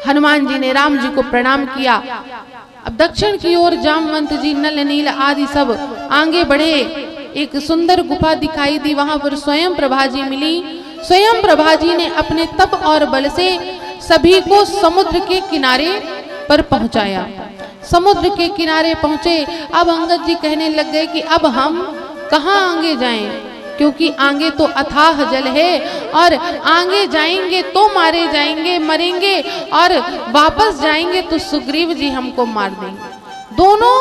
हनुमान जी ने राम जी को प्रणाम किया। अब दक्षिण की ओर जामवंत जी, नल, नील आदि सब आगे बढ़े। एक सुंदर गुफा दिखाई दी, वहां पर स्वयं प्रभा जी मिली। स्वयं प्रभा जी ने अपने तप और बल से सभी को समुद्र के किनारे पर पहुंचाया। समुद्र के किनारे पहुंचे। अब अंगद जी कहने लग गए कि अब हम कहाँ आगे जाएं, क्योंकि आगे तो अथाह जल है और आगे जाएंगे तो मारे जाएंगे, मरेंगे, और वापस जाएंगे तो सुग्रीव जी हमको मार देंगे। दोनों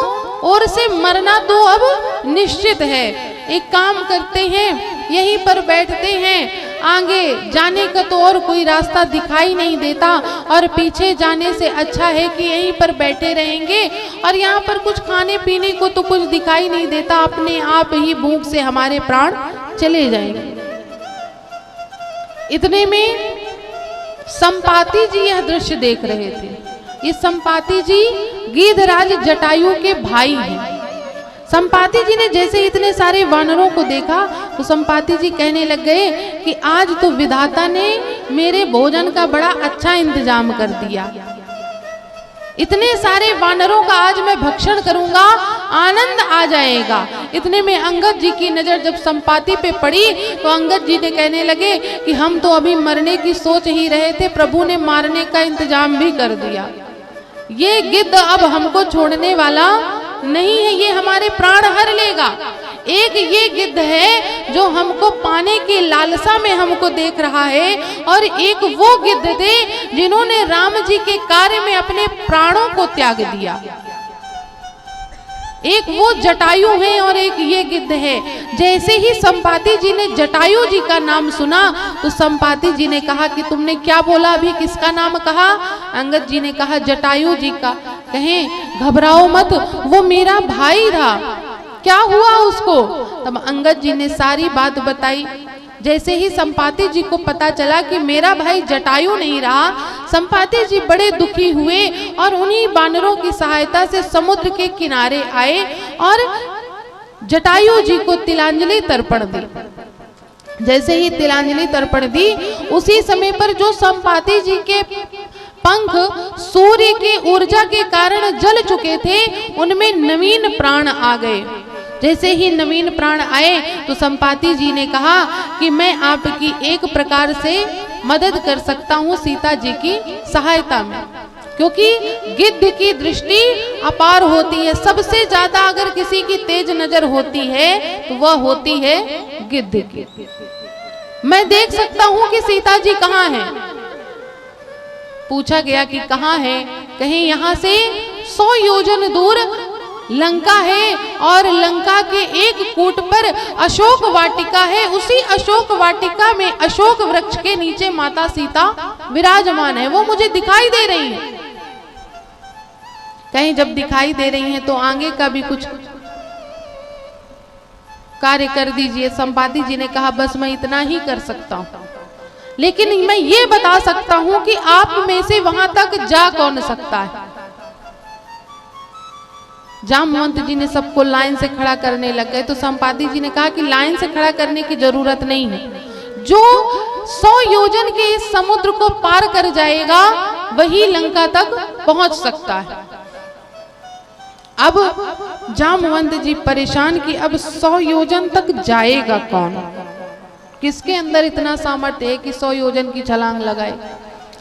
ओर से मरना तो अब निश्चित है। एक काम करते हैं, यहीं पर बैठते हैं। आगे जाने का तो और कोई रास्ता दिखाई नहीं देता, और पीछे जाने से अच्छा है कि यहीं पर बैठे रहेंगे, और यहाँ पर कुछ खाने पीने को तो कुछ दिखाई नहीं देता, अपने आप ही भूख से हमारे प्राण चले जाएंगे। इतने में संपाति जी यह दृश्य देख रहे थे। ये संपाति जी गीधराज जटायु के भाई हैं। संपाति जी ने जैसे इतने सारे वानरों को देखा तो संपाति जी कहने लग गए कि आज तो विधाता ने मेरे भोजन का बड़ा अच्छा इंतजाम कर दिया। इतने सारे वानरों का आज मैं भक्षण करूंगा, आनंद आ जाएगा। इतने में अंगद जी की नजर जब संपाति पे पड़ी तो अंगद जी ने कहने लगे कि हम तो अभी मरने की सोच ही रहे थे, प्रभु ने मारने का इंतजाम भी कर दिया। ये गिद्ध अब हमको छोड़ने वाला नहीं है, ये हमारे प्राण हर लेगा। एक ये गिद्ध है जो हमको पाने की लालसा में हमको देख रहा है, और एक वो गिद्ध थे जिन्होंने राम जी के कार्य में अपने प्राणों को त्याग दिया। एक वो जटायु है और एक ये गिद्ध है। जैसे ही संपाति जी ने जटायु जी का नाम सुना तो संपाति जी ने कहा कि तुमने क्या बोला, अभी किसका नाम कहा? अंगद जी ने कहा जटायु जी का। कहें घबराओ मत, वो मेरा भाई था, क्या हुआ उसको? तब अंगद जी ने सारी बात बताई। जैसे ही संपाति जी को पता चला कि मेरा भाई जटायु नहीं रहा, संपाति जी बड़े दुखी हुए और उन्हीं बानरों की सहायता से समुद्र के किनारे आए और जटायु जी को तिलांजलि तर्पण दी। जैसे ही तिलांजलि तर्पण दी, उसी समय पर जो संपाति जी के पंख सूर्य की ऊर्जा के कारण जल चुके थे, उनमें नवीन प्राण आ गए। जैसे ही नवीन प्राण आए तो संपाति जी ने कहा कि मैं आपकी एक प्रकार से मदद कर सकता हूँ सीता जी की सहायता में, क्योंकि गिद्ध की दृष्टि अपार होती है। सबसे ज्यादा अगर किसी की तेज नजर होती है तो वह होती है गिद्ध की। मैं देख सकता हूँ कि सीता जी कहाँ हैं। पूछा गया कि कहाँ है? कहीं यहाँ से 100 योजन दूर लंका है, और लंका के एक कूट पर अशोक वाटिका है। उसी अशोक वाटिका में अशोक वृक्ष के नीचे माता सीता विराजमान है, वो मुझे दिखाई दे रही है। कहीं जब दिखाई दे रही हैं तो आगे का भी कुछ कार्य कर दीजिए। संपाति जी ने कहा बस मैं इतना ही कर सकता हूँ, लेकिन मैं ये बता सकता हूँ कि आप में से वहां तक जा कौन सकता है। जामवंत जी ने सबको लाइन से खड़ा करने लग गए तो संपाति जी ने कहा कि लाइन से खड़ा करने की जरूरत नहीं है, जो 100 योजन के इस समुद्र को पार कर जाएगा वही लंका तक पहुंच सकता है। अब जामवंत जी परेशान कि अब 100 योजन तक जाएगा कौन? किसके अंदर इतना सामर्थ्य है कि 100 योजन की छलांग लगाए?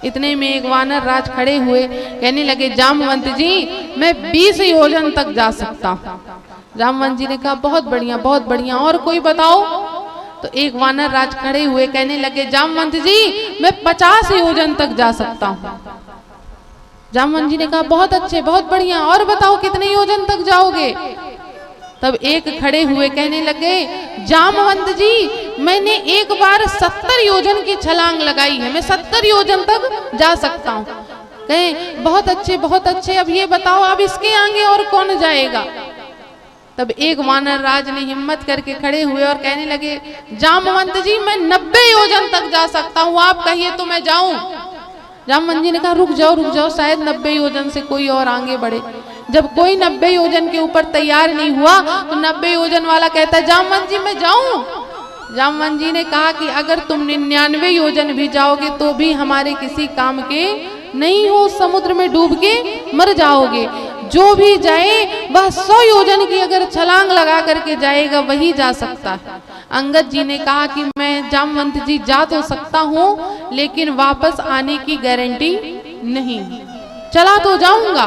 इतने में एक वानर राज खड़े हुए, कहने लगे जामवंत जी मैं 20 योजन तक जा सकता हूँ। जामवंत जी ने कहा बहुत बढ़िया बहुत बढ़िया, और कोई बताओ? तो एक वानर राज खड़े हुए कहने लगे जामवंत जी मैं 50 योजन तक जा सकता हूँ। जामवंत जी ने कहा बहुत अच्छे बहुत बढ़िया, और बताओ कितने योजन तक जाओगे? तब एक खड़े हुए कहने लगे जामवंत जी मैंने एक बार 70 योजन की छलांग लगाई है, मैं 70 योजन तक जा सकता हूँ। कहें बहुत अच्छे बहुत अच्छे, अब ये बताओ अब इसके आगे और कौन जाएगा? तब एक वानर राज ने हिम्मत करके खड़े हुए और कहने लगे जामवंत जी मैं 90 योजन तक जा सकता हूँ, आप कहिए तो मैं जाऊं। जामवंत जी ने कहा रुक जाओ, शायद 90 योजन से कोई और आगे बढ़े। जब कोई 90 योजन के ऊपर तैयार नहीं हुआ तो 90 योजन वाला कहता जामवंत जी मैं जाऊं। जामवंत जी ने कहा कि अगर तुम 99 योजन भी जाओगे तो भी हमारे किसी काम के नहीं हो उस समुद्र में डूब के मर जाओगे। जो भी जाए वह 100 योजन की अगर छलांग लगा करके जाएगा वही जा सकता है। अंगद जी ने कहा कि मैं जामवंत जी जा तो सकता हूँ लेकिन वापस आने की गारंटी नहीं, चला तो जाऊंगा।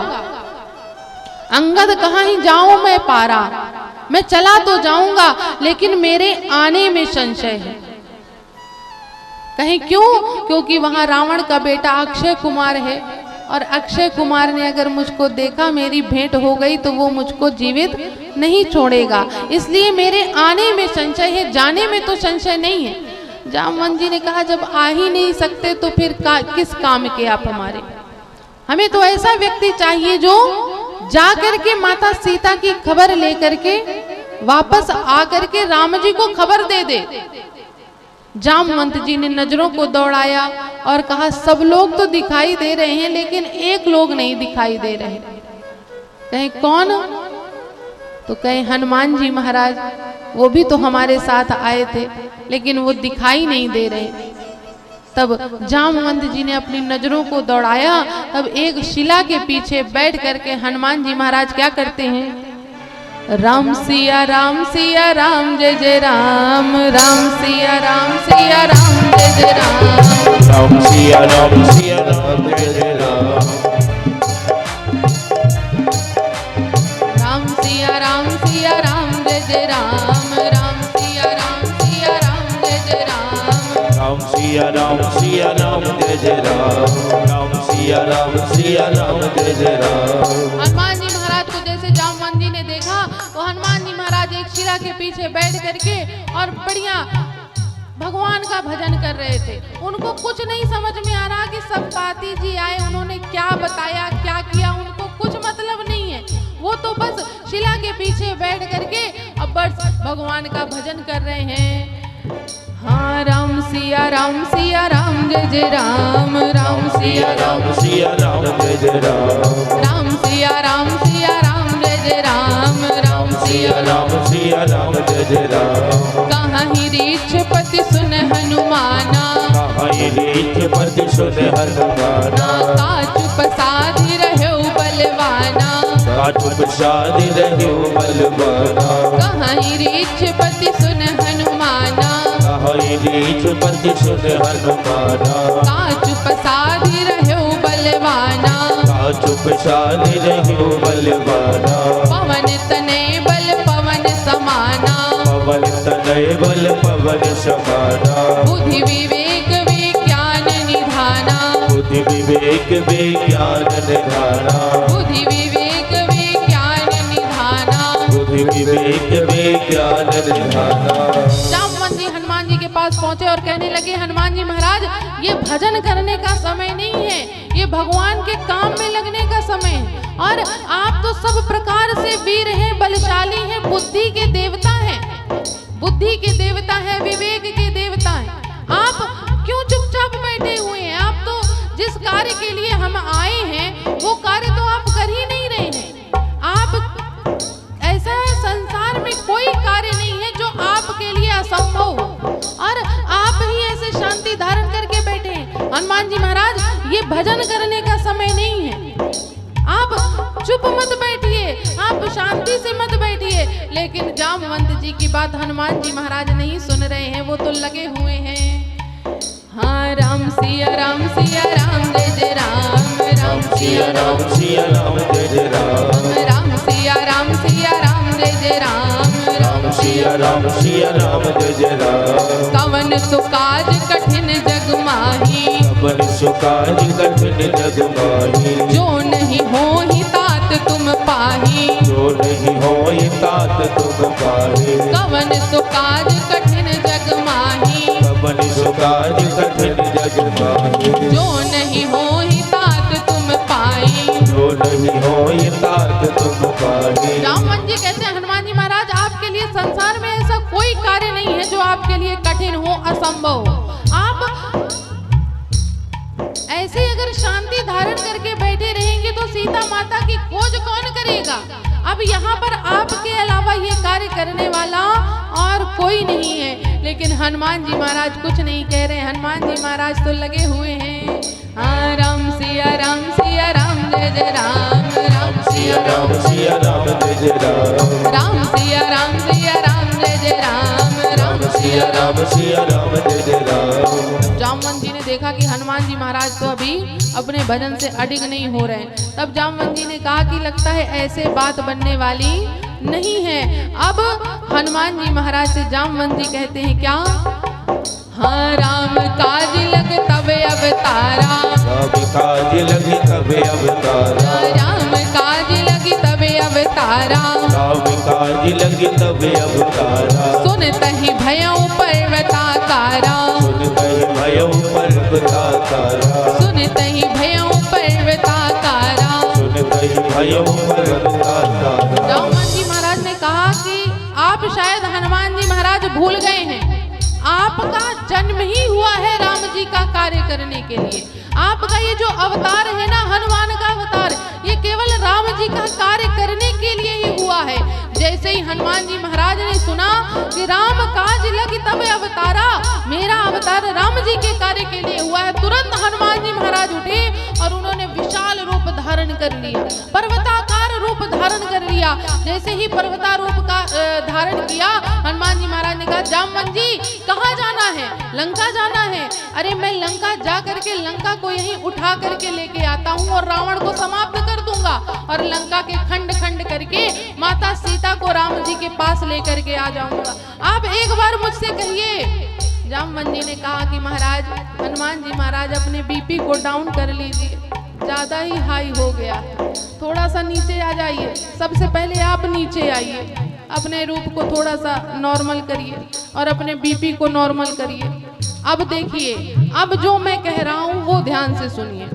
अंगद कहाँ ही जाऊं मैं पारा, मैं चला तो जाऊंगा लेकिन मेरे आने में संशय है। कहीं क्यों? क्योंकि वहां रावण का बेटा अक्षय कुमार है और अक्षय कुमार ने अगर मुझको देखा, मेरी भेंट हो गई तो वो मुझको जीवित नहीं छोड़ेगा, इसलिए मेरे आने में संशय है, जाने में तो संशय नहीं है। जामवंत जी ने कहा जब आ ही नहीं सकते तो फिर किस काम के आप हमारे। हमें तो ऐसा व्यक्ति चाहिए जो जा करके माता सीता की खबर लेकर के वापस आकर के राम जी को खबर दे दे। जामवंत जी ने नजरों को दौड़ाया और कहा सब लोग तो दिखाई दे रहे हैं लेकिन एक लोग नहीं दिखाई दे रहे। कहे कौन? तो कहे हनुमान जी महाराज, वो भी तो हमारे साथ आए थे लेकिन वो दिखाई नहीं दे रहे। तब जामवंत जी ने अपनी नजरों को दौड़ाया। तब एक शिला के पीछे बैठ करके हनुमान जी महाराज क्या करते हैं? राम सिया राम जय जय राम, राम सिया राम जय जय राम, राम सिया राम जय जय राम, राम सिया राम जय जय राम, राम सिया राम जय जय राम, राम सिया राम जय जय राम, राम सिया राम जय जय राम। हनुमान जी महाराज को जैसे जामवंत जी ने देखा तो हनुमान जी महाराज एक शिला के पीछे बैठ करके और बढ़िया भगवान का भजन कर रहे थे। उनको कुछ नहीं समझ में आ रहा कि संपाति जी आए, उन्होंने क्या बताया क्या किया, उनको कुछ मतलब नहीं है। वो तो बस शिला के पीछे बैठ करके अब बस भगवान का भजन कर रहे हैं। हाँ राम सिया राम जय जय राम, राम सिया राम जय जय राम, राम सिया राम जय जय राम, राम सिया राम जय जय राम। कहाँ ही रीछ पति सुन हनुमाना, कहाँ ही रीछ पति सुन हनुमाना, काचु पसाधि रहे बलवाना, काचु पसाधि रहे बलवाना, कहाँ ही रीछ पति सुन हनुमाना, कहाँ ही रीछ पति सुन हनुमाना, काचु पसाधि रहे बलवाना, काचु पसाधि रहे बलवाना, पवन तने बल पवन समाना, पवन तनय बल पवन समाना, बुद्धि विवेक विज्ञान निधाना, बुद्धि विवेक विज्ञान निधाना, बुद्धि विवेक विज्ञान निधाना। बुद्धि विवेक विज्ञान निधाना। जामवंत जी हनुमान जी के पास पहुंचे और कहने लगे हनुमान जी महाराज ये भजन करने का समय नहीं है, ये भगवान के काम में लगने का समय है। और आप तो सब प्रकार से वीर हैं, बलशाली हैं, बुद्धि के देवता हैं, बुद्धि के देवता हैं, विवेक के देवता हैं। आप क्यों चुपचाप बैठे हुए हैं? आप तो जिस कार्य के लिए हम आए हैं वो कार्य तो आप कर ही नहीं रहे हैं। आप ऐसा है संसार में कोई कार्य नहीं है जो आपके लिए असंभव हो और आप ही ऐसे शांति धारण करके बैठे हैं। हनुमान जी महाराज ये भजन करने का समय नहीं है, आप चुप मत बैठिए, आप शांति से मत बैठिए। लेकिन जामवंत जी की बात हनुमान जी महाराज नहीं सुन रहे हैं, वो तो लगे हुए हैं। हाँ राम सिया राम जय जय राम, राम सिया राम जय जय राम, राम सिया राम जय जय राम, राम सिया राम जय जय राम। कवन सुकाज कठिन जग माही, कवन सुकाज कठिन जग माही, जो नहीं हो ही तात तुम पाही, जो नहीं हो तात तुम पाही। कवन सुकाज कठिन जग माही, कवन सुकाज कठिन जग माही, जो नहीं हो ही तात तुम पाई, जो नहीं हो तात तुम पाही। जामवंत जी कहते हैं हनुमान जी महाराज आपके लिए संसार में ऐसा कोई कार्य नहीं है जो आपके लिए कठिन हो, असंभव हो। आप ऐसे अगर शांति धारण करके बैठे रहेंगे तो सीता माता की खोज कौन करेगा? अब यहाँ पर आपके अलावा ये कार्य करने वाला और कोई नहीं है। लेकिन हनुमान जी महाराज कुछ नहीं कह रहे, हनुमान जी महाराज तो लगे हुए हैं। हाँ राम सिया सिया राम सिया राम जय जय राम राम सिया राम जय जय राम राम सिया राम जय जय राम। जामवंत जी ने देखा कि हनुमान जी महाराज तो अभी अपने भजन से अडिग नहीं हो रहे हैं। तब जामवंत जी ने कहा कि लगता है ऐसे बात बनने वाली नहीं है। अब हनुमान जी महाराज से जामवंत जी कहते हैं क्या, हाँ राम काज लग तब अवतारा, राम काज लगी तब अवतारा, राम काज लगी तब अवतारा, राम काज लगी तब अवतारा, सुनतहि भयउ पर्वताकारा, सुनतहि भयउ पर्वताकारा, सुनतहि भयउ पर्वताकारा। सुनतहि भयउ पर्वताकारा। जामवंत जी महाराज ने कहा कि आप शायद हनुमान जी महाराज भूल गए हैं, आपका जन्म ही हुआ है राम जी का कार्य करने के लिए। आपका ये जो अवतार है ना, हनुमान का अवतार, ये केवल राम जी का कार्य करने के लिए ही हुआ है। जैसे ही हनुमान जी महाराज ने सुना कि राम काज लगी तब अवतारा, मेरा अवतार राम जी के कार्य के लिए हुआ है, तुरंत हनुमान जी महाराज उठे और उन्होंने विशाल रूप धारण कर लिया, पर्वताकार रूप धारण कर लिया। जैसे ही पर्वता रूप का धारण किया, हनुमान जी महाराज ने कहा, जामवंत जी कहाँ जाना है? लंका जाना है। अरे मैं लंका जा करके लंका को यहीं उठा करके लेके आता हूँ और रावण को समाप्त कर दूंगा और लंका के खंड खंड करके माता सीता को राम जी के पास लेकर के आ जाऊंगा। आप एक बार मुझसे कहिए। जामवंत जी ने कहा कि महाराज, हनुमान जी महाराज अपने बीपी को डाउन कर लीजिए, ज्यादा ही हाई हो गया, थोड़ा सा नीचे आ जाइए। सबसे पहले आप नीचे आइए, अपने रूप को थोड़ा सा नॉर्मल करिए और अपने बीपी को नॉर्मल करिए। अब देखिए, अब जो मैं कह रहा हूं वो ध्यान से सुनिए।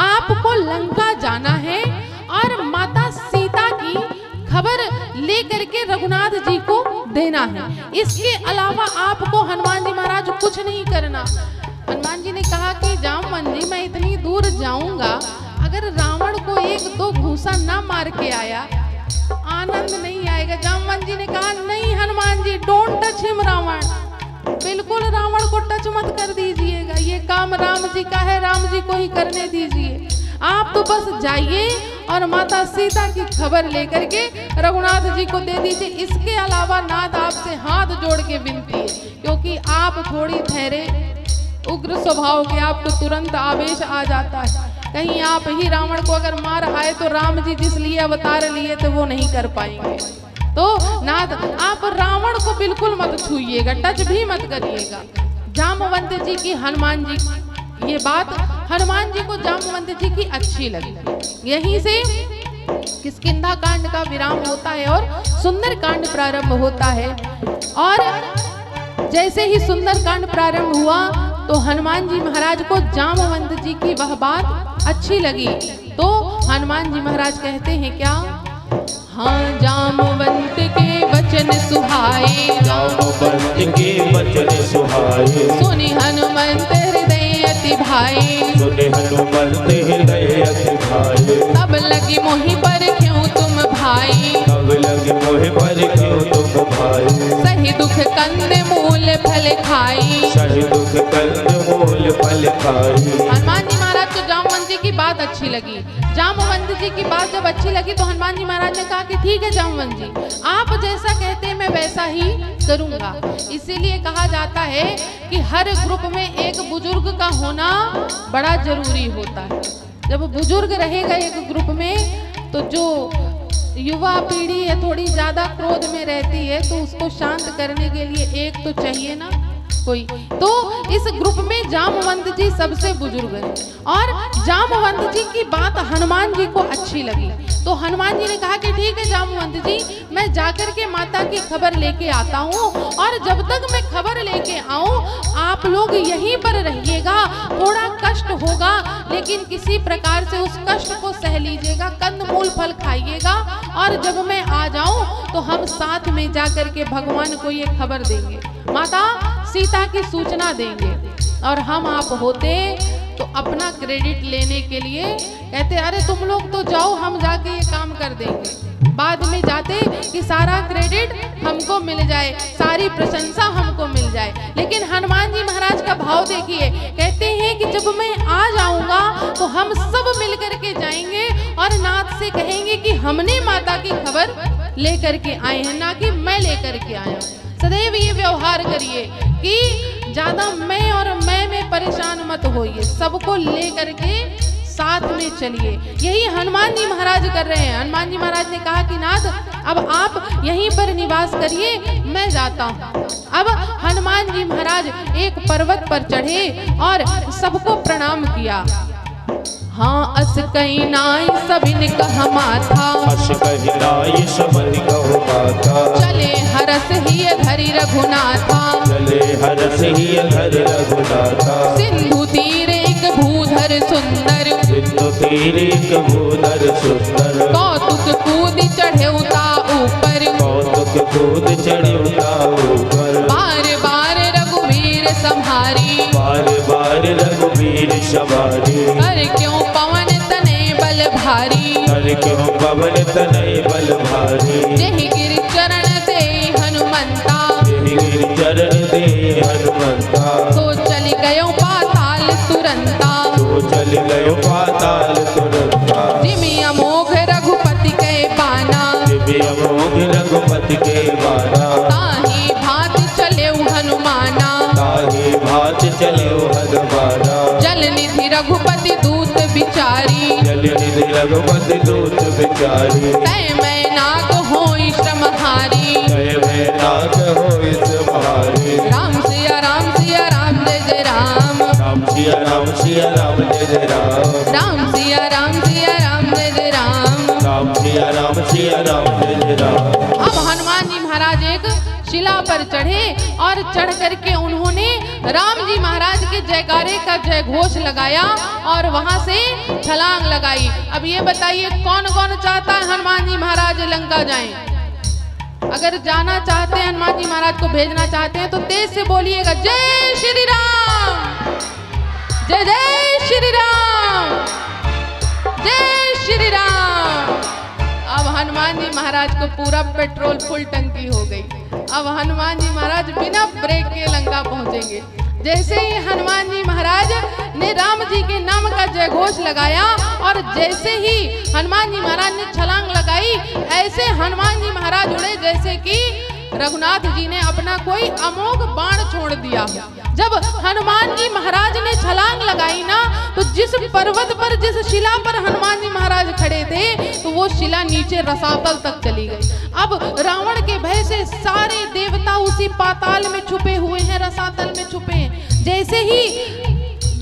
आपको लंका जाना है और माता सीता की खबर लेकर के रघुनाथ जी को देना है। इसके अलावा आपको हनुमान जी महाराज कुछ नहीं करना। हनुमान जी ने कहा कि जामवंत जी मैं इतनी दूर जाऊंगा, अगर रावण को एक दो घूसा ना मार के आया आनंद नहीं आएगा। जामवंत जी ने कहा नहीं Hanuman ji, don't touch him Ravan, बिल्कुल रावण को टच मत कर दीजिएगा, ये काम राम जी का है, राम जी को ही करने दीजिए। आप तो बस जाइए और माता सीता की खबर लेकर के रघुनाथ जी को दे दीजिए। इसके अलावा नाथ आपसे हाथ जोड़ के विनती है, क्योंकि आप थोड़ी ठहरे, उग्र स्वभाव के, आपको तुरंत आवेश आ जाता है। कहीं आप ही रावण को अगर मार आए तो राम जी जिस लिए अवतार लिए थे वो नहीं कर पाएंगे। तो नाथ आप रावण को बिल्कुल मत छूइएगा, टच भी मत करिएगा। जामवंत जी की हनुमान जी, ये बात हनुमान जी को जामवंत जी की अच्छी लगी। यहीं से किष्किंधा कांड का विराम होता है और सुंदर कांड प्रारंभ होता है। और जैसे ही सुंदर कांड प्रारंभ हुआ तो हनुमान जी महाराज को जामवंत जी की वह बात अच्छी लगी। तो हनुमान जी महाराज कहते हैं क्या, हाँ जामवंत के वचन सुहाए, जामवंत के वचन सुहाए, सुनि हनुमंत हृदय अति भाए, सुनि हनुमंत हृदय अति भाए, तब लगी मोहि पर क्यों तुम भाई, तब लगी मोहि पर क्यों तुम भाई, सही दुख कंद मूल फल खाई, सही दुख कंद मूल फल खाई। हनुमान जी महाराज को जामवंत जी की बात अच्छी लगी। जामवंत जी की बात जब अच्छी लगी तो हनुमान जी महाराज ने कहा कि ठीक है जामवंत जी, आप जैसा कहते हैं मैं वैसा ही करूंगा। इसीलिए कहा जाता है कि हर ग्रुप में एक बुजुर्ग का होना बड़ा जरूरी होता है। जब बुजुर्ग रहेगा एक ग्रुप में तो जो युवा पीढ़ी है थोड़ी ज्यादा क्रोध में रहती है, तो उसको शांत करने के लिए एक तो चाहिए ना कोई। तो इस ग्रुप में जामवंत जी सबसे बुजुर्ग है और जामवंत जी की बात हनुमान जी को अच्छी लगी। तो हनुमान जी ने कहा कि ठीक है जामवंत जी, मैं जाकर के माता की खबर लेके आता हूँ और जब तक मैं खबर लेके आऊँ आप लोग यहीं पर रहिएगा। थोड़ा कष्ट होगा लेकिन किसी प्रकार से उस कष्ट को सह लीजिएगा, कंदमूल फल खाइएगा और जब मैं आ जाऊँ तो हम साथ में जाकर के भगवान को ये खबर देंगे, माता सीता की सूचना देंगे। और हम आप होते तो अपना क्रेडिट लेने के लिए कहते अरे तुम लोग तो जाओ, हम जाके ये काम कर देंगे। बाद में जाते कि सारा क्रेडिट हमको मिल जाए, सारी प्रशंसा हमको मिल जाए। लेकिन हनुमान जी महाराज का भाव देखिए, कहते हैं कि जब मैं आ जाऊंगा तो हम सब मिल करके जाएंगे और ना रघुनाथ से कहेंगे कि हमने माता की खबर लेकर के आए हैं, ना कि मैं लेकर के आया हूं। सदैव ये व्यवहार करिए कि ज्यादा मैं और मैं में परेशान मत होइए, सबको लेकर के साथ में चलिए। यही हनुमान जी महाराज कर रहे हैं। हनुमान जी महाराज ने कहा कि नाथ अब आप यहीं पर निवास करिए, मैं जाता हूँ। अब हनुमान जी महाराज एक पर्वत पर चढ़े और सबको प्रणाम किया। हाँ अस कही नाई सबिन कहा माथा, अस कही नाई सबिन कहा माथा, चले हरस ही धरि रघुनाथा, चले हरस ही धरि रघुनाथा, सिंधु तीर एक भूधर सुंदर, सिंधु तीर एक भूधर सुंदर, कौतुक कूद चढ़े उता ऊपर, कौतुक कूद चढ़े उता ऊपर, बार बार रघुवीर संहारी, बार बार रघुवीर संहारी, कर क्यों पवन तने बल भारी, कर क्यों पवन तने बल भारी, जेहि गिर चरण दे हनुमंता, जेहि गिर चरण दे हनुमंता, तो चल गयो पाताल तुरंता, तो चल गयो पाताल तुरंता, जिमि अमोघ रघुपति के बाना, जिमि अमोघ रघुपति के बाना, ताहि भात चले हनुमाना, ताहि भात चले हनुमाना, जल निधि रघुपति दूत बिचारी, जल निधि रघुपति दूत बिचारी, तय मैं नाग होई श्रमहारी, जय मैं नाथ हो इस भारी, राम सिया राम सिया राम जय जय राम, राम सिया राम सिया राम जय जय राम, राम सिया राम सिया राम जय जय राम, राम सिया राम सिया राम जय जय राम। अब हनुमान जी महाराज एक शिला पर चढ़े और चढ़ करके उन्होंने राम जी महाराज के जयकारे का जय घोष लगाया और वहां से छलांग लगाई। अब ये बताइए कौन कौन चाहता है हनुमान जी महाराज लंका जाएं? अगर जाना चाहते हैं, हनुमान जी महाराज को भेजना चाहते हैं तो तेज से बोलिएगा जय श्री राम, जय जय श्री राम, जय श्री राम। अब हनुमान जी महाराज को पूरा पेट्रोल फुल टंकी हो गई। अब हनुमान जी महाराज बिना ब्रेक के लंका पहुंचेंगे। जैसे ही हनुमान जी महाराज ने राम जी के नाम का जय घोष लगाया और जैसे ही हनुमान जी महाराज ने छलांग लगाई, ऐसे हनुमान जी महाराज उड़े जैसे कि रघुनाथ जी ने अपना कोई अमोघ बाण छोड़ दिया। जब हनुमान जी महाराज ने छलांग लगाई ना, तो जिस पर्वत पर, जिस शिला पर हनुमान जी महाराज खड़े थे, तो वो शिला नीचे रसातल तक चली गई। अब रावण के भय से सारे देवता उसी पाताल में छुपे हुए हैं, रसातल में छुपे हैं। जैसे ही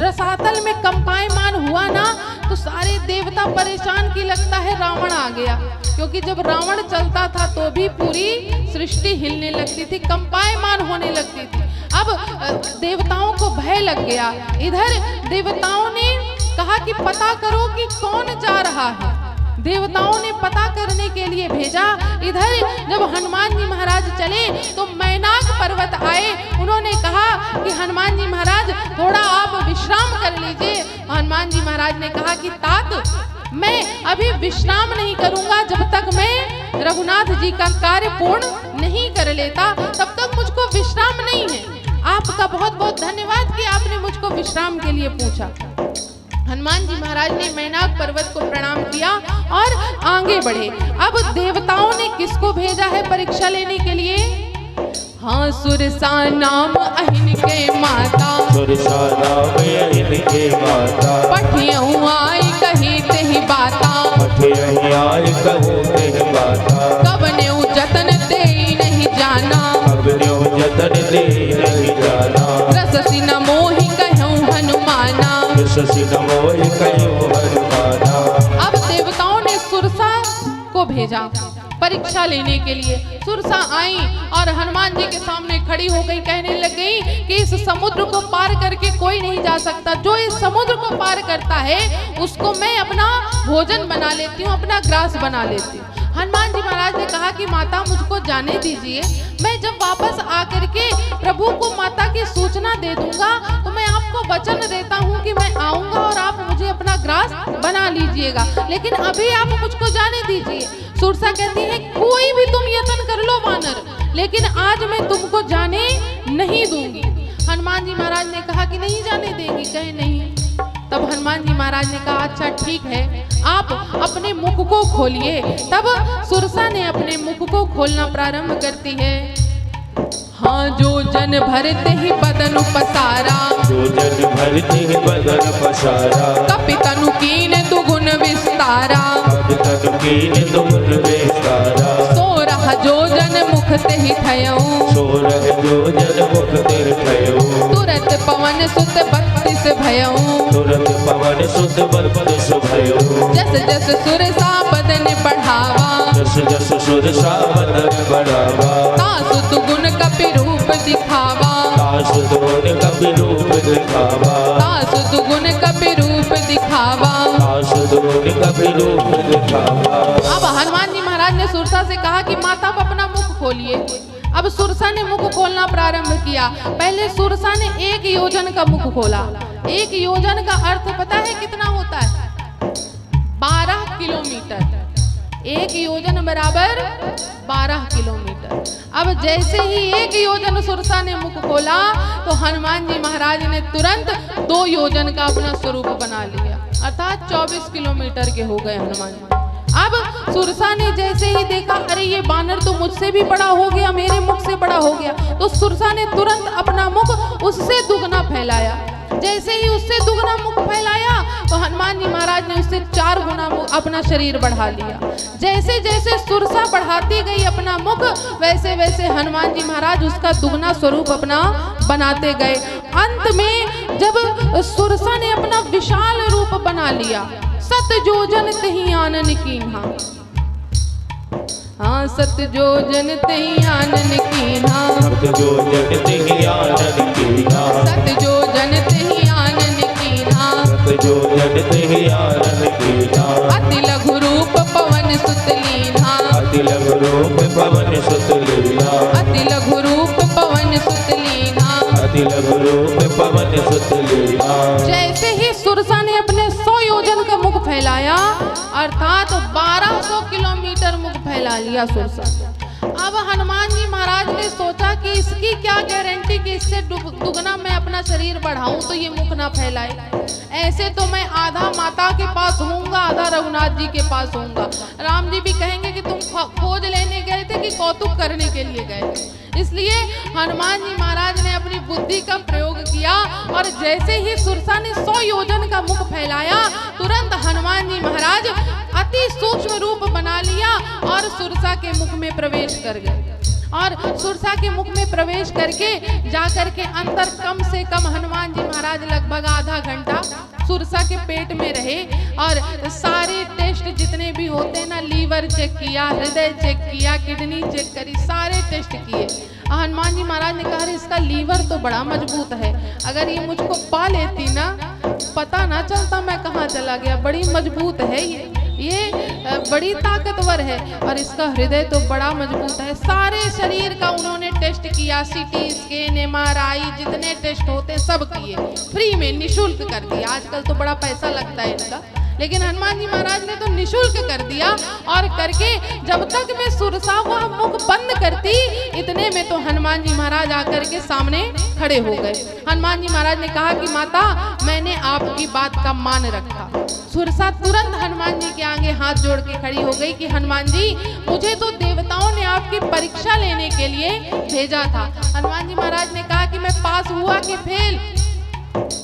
रसातल में कंपायमान हुआ ना, तो सारे देवता परेशान की लगता है रावण आ गया, क्योंकि जब रावण चलता था तो भी पूरी सृष्टि हिलने लगती थी, कंपायमान होने लगती थी। अब देवताओं को भय लग गया। इधर देवताओं ने कहा कि पता करो कि कौन जा रहा है। देवताओं ने पता करने के लिए भेजा। इधर जब हनुमान जी महाराज चले तो मैनाक पर्वत आए। उन्होंने कहा कि हनुमान जी महाराज थोड़ा आप विश्राम कर लीजिए। हनुमान जी महाराज ने कहा कि तात, मैं अभी विश्राम नहीं करूंगा जब तक मैं रघुनाथ जी का कार्य पूर्ण नहीं कर लेता, तब तक मुझको विश्राम नहीं है। आपका बहुत बहुत धन्यवाद कि आपने मुझको विश्राम के लिए पूछा। हनुमान जी महाराज ने मैनाक पर्वत को प्रणाम किया और आगे बढ़े। अब देवताओं ने किसको भेजा है परीक्षा लेने के लिए? हाँ, सुरसा नाम अहिन के माता, सुरसा नाम अहिन के माता, पठियहु आई कही तेहि बाता, पठियहु आई कहूँ तेहि बाता, कब नेउ जतन देई नहीं जाना, कब नेउ जतन देई नहीं जाना, रससि न मोहि कहूँ हनुमाना, रससि न मोहि कहूँ हनुमाना। अब देवताओं ने सुरसा को भेजा परीक्षा लेने के लिए। सुरसा आई और हनुमान जी के सामने खड़ी हो गई, कहने लग गई कि इस समुद्र को पार करके कोई नहीं जा सकता। जो इस समुद्र को पार करता है उसको मैं अपना भोजन बना लेती हूँ, अपना ग्रास बना लेती हूँ। हनुमान जी महाराज ने कहा कि माता मुझको जाने दीजिए, मैं जब वापस आकर के प्रभु को माता की सूचना दे दूंगा तो मैं आपको वचन देता हूँ कि मैं आऊंगा और आप मुझे अपना ग्रास बना लीजिएगा, लेकिन अभी आप मुझको जाने दीजिए। सुरसा कहती है कोई भी तुम यत्न कर लो वानर, लेकिन आज मैं तुमको जाने नहीं दूंगी। हनुमान जी महाराज ने कहा कि नहीं जाने देंगी। कहे नहीं, तब हनुमान जी महाराज ने कहा अच्छा ठीक है, आप अपने मुख को खोलिए। तब सुरसा ने अपने मुख को खोलना प्रारंभ करती है। हाँ, जो जन भरते ही बदन पसारा, जो जन भरते ही बदन पसारा, कपि तनु कीन दुगुन विस्तारा, कपि तनु कीन दुगुन विस्तारा, सोरह जो जन मुख ते ही थयऊ, सोरह जो जन मुख ते थयऊ, तुरत पवन सुत 32 भयऊ, तुरत पवन सुत 32 भयऊ, जस जस सुरसा बदन बढ़ावा, जस जस सुरसा बदन बढ़ावा, तासु दुगुन कपि रूप दिखावा, तासु दुगुन कपि रूप दिखावा, तासु दुगुन कपि रूप दिखावा। तासु दुगुन कपि रूप दिखावा। अब हनुमान जी महाराज ने सुरसा से कहा कि माता आप अपना मुख खोलिए। अब सुरसा ने मुख खोलना प्रारंभ किया। पहले सुरसा ने 1 योजन का मुख खोला। 1 योजन का अर्थ पता है कितना होता है? 12 किलोमीटर। 1 योजन बराबर 12 किलोमीटर। अब जैसे ही 1 योजन सुरसा ने मुख खोला तो हनुमान जी महाराज ने तुरंत 2 योजन का अपना स्वरूप बना लिया, अर्थात 24 किलोमीटर के हो गए हनुमान जी। अब सुरसा ने जैसे ही देखा अरे ये बानर तो मुझसे भी बड़ा हो गया, मेरे मुख से बड़ा हो गया, तो सुरसा ने तुरंत अपना मुख उससे दुगना फैलाया। जैसे ही उससे दुगना मुख फैलाया तो हनुमान जी महाराज ने उससे 4 गुना अपना शरीर बढ़ा लिया। जैसे जैसे सुरसा बढ़ाती गई अपना मुख, वैसे वैसे हनुमान जी महाराज उसका दुगना स्वरूप अपना बनाते गए। अंत में जब सुरसा ने अपना विशाल रूप बना लिया, 7 योजन तहि आनन कीन्हा। हाँ, 7 योजन तहि आनन कीन्हा, 7 योजन तहि आनन कीन्हा, 7 योजन तहि आनन कीन्हा, 7 योजन तहि आनन कीन्हा, अति लघु रूप पवन सुत लीन्हा, अति लघु रूप पवन सुत लीन्हा, अति लघु रूप पवन सुत लीन्हा, अति लघु रूप पवन सुत लीन्हा। जैसे ही सुरसा ने अपने 100 योजन का मुख फैलाया, अर्थात 1200 किलोमीटर मुख फैला लिया सुरसा। अब हनुमान जी महाराज ने सोचा कि इसकी क्या गारंटी कि इससे दुगना मैं अपना शरीर बढ़ाऊं तो ये मुख ना फैलाए। ऐसे तो मैं आधा माता के पास होऊंगा, आधा रघुनाथ जी के पास होऊंगा। राम जी भी कहेंगे कि तुम खोज लेने गए थे कि कौतुक करने के लिए गए थे। इसलिए हनुमान जी महाराज ने अपनी बुद्धि का प्रयोग किया और जैसे ही सुरसा ने 100 योजन का मुख फैलाया, तुरंत हनुमान जी महाराज अति सूक्ष्म रूप बना लिया और सुरसा के मुख में प्रवेश कर गए। और सुरसा के मुख में प्रवेश करके जाकर के अंदर कम से कम हनुमान जी महाराज लगभग आधा घंटा सुरसा के पेट में रहे और सारे टेस्ट जितने भी होते हैं ना, लीवर चेक किया, हृदय चेक किया, किडनी चेक करी, सारे टेस्ट किए। हनुमान जी महाराज ने कहा इसका लीवर तो बड़ा मजबूत है, अगर ये मुझको पा लेती ना पता ना चलता मैं कहाँ चला गया। बड़ी मजबूत है ये बड़ी ताकतवर है और इसका हृदय तो बड़ा मजबूत है। सारे शरीर का उन्होंने टेस्ट किया, सीटी स्कैन, MRI जितने टेस्ट होते हैं सब किए, फ्री में निशुल्क कर दिया। आजकल तो बड़ा पैसा लगता है इनका, लेकिन हनुमान जी महाराज ने तो निशुल्क कर दिया। और करके जब तक मैं सुरसा हुआ मुख बंद करती, इतने में तो हनुमान जी महाराज आकर के सामने खड़े हो गए। हनुमान जी महाराज ने कहा कि माता मैंने आपकी बात का मान रखा। सुरसा तुरंत हनुमान जी के आगे हाथ जोड़ के खड़ी हो गई कि हनुमान जी मुझे तो देवताओं ने आपकी परीक्षा लेने के लिए भेजा था। हनुमान जी महाराज ने कहा कि मैं पास हुआ कि फेल।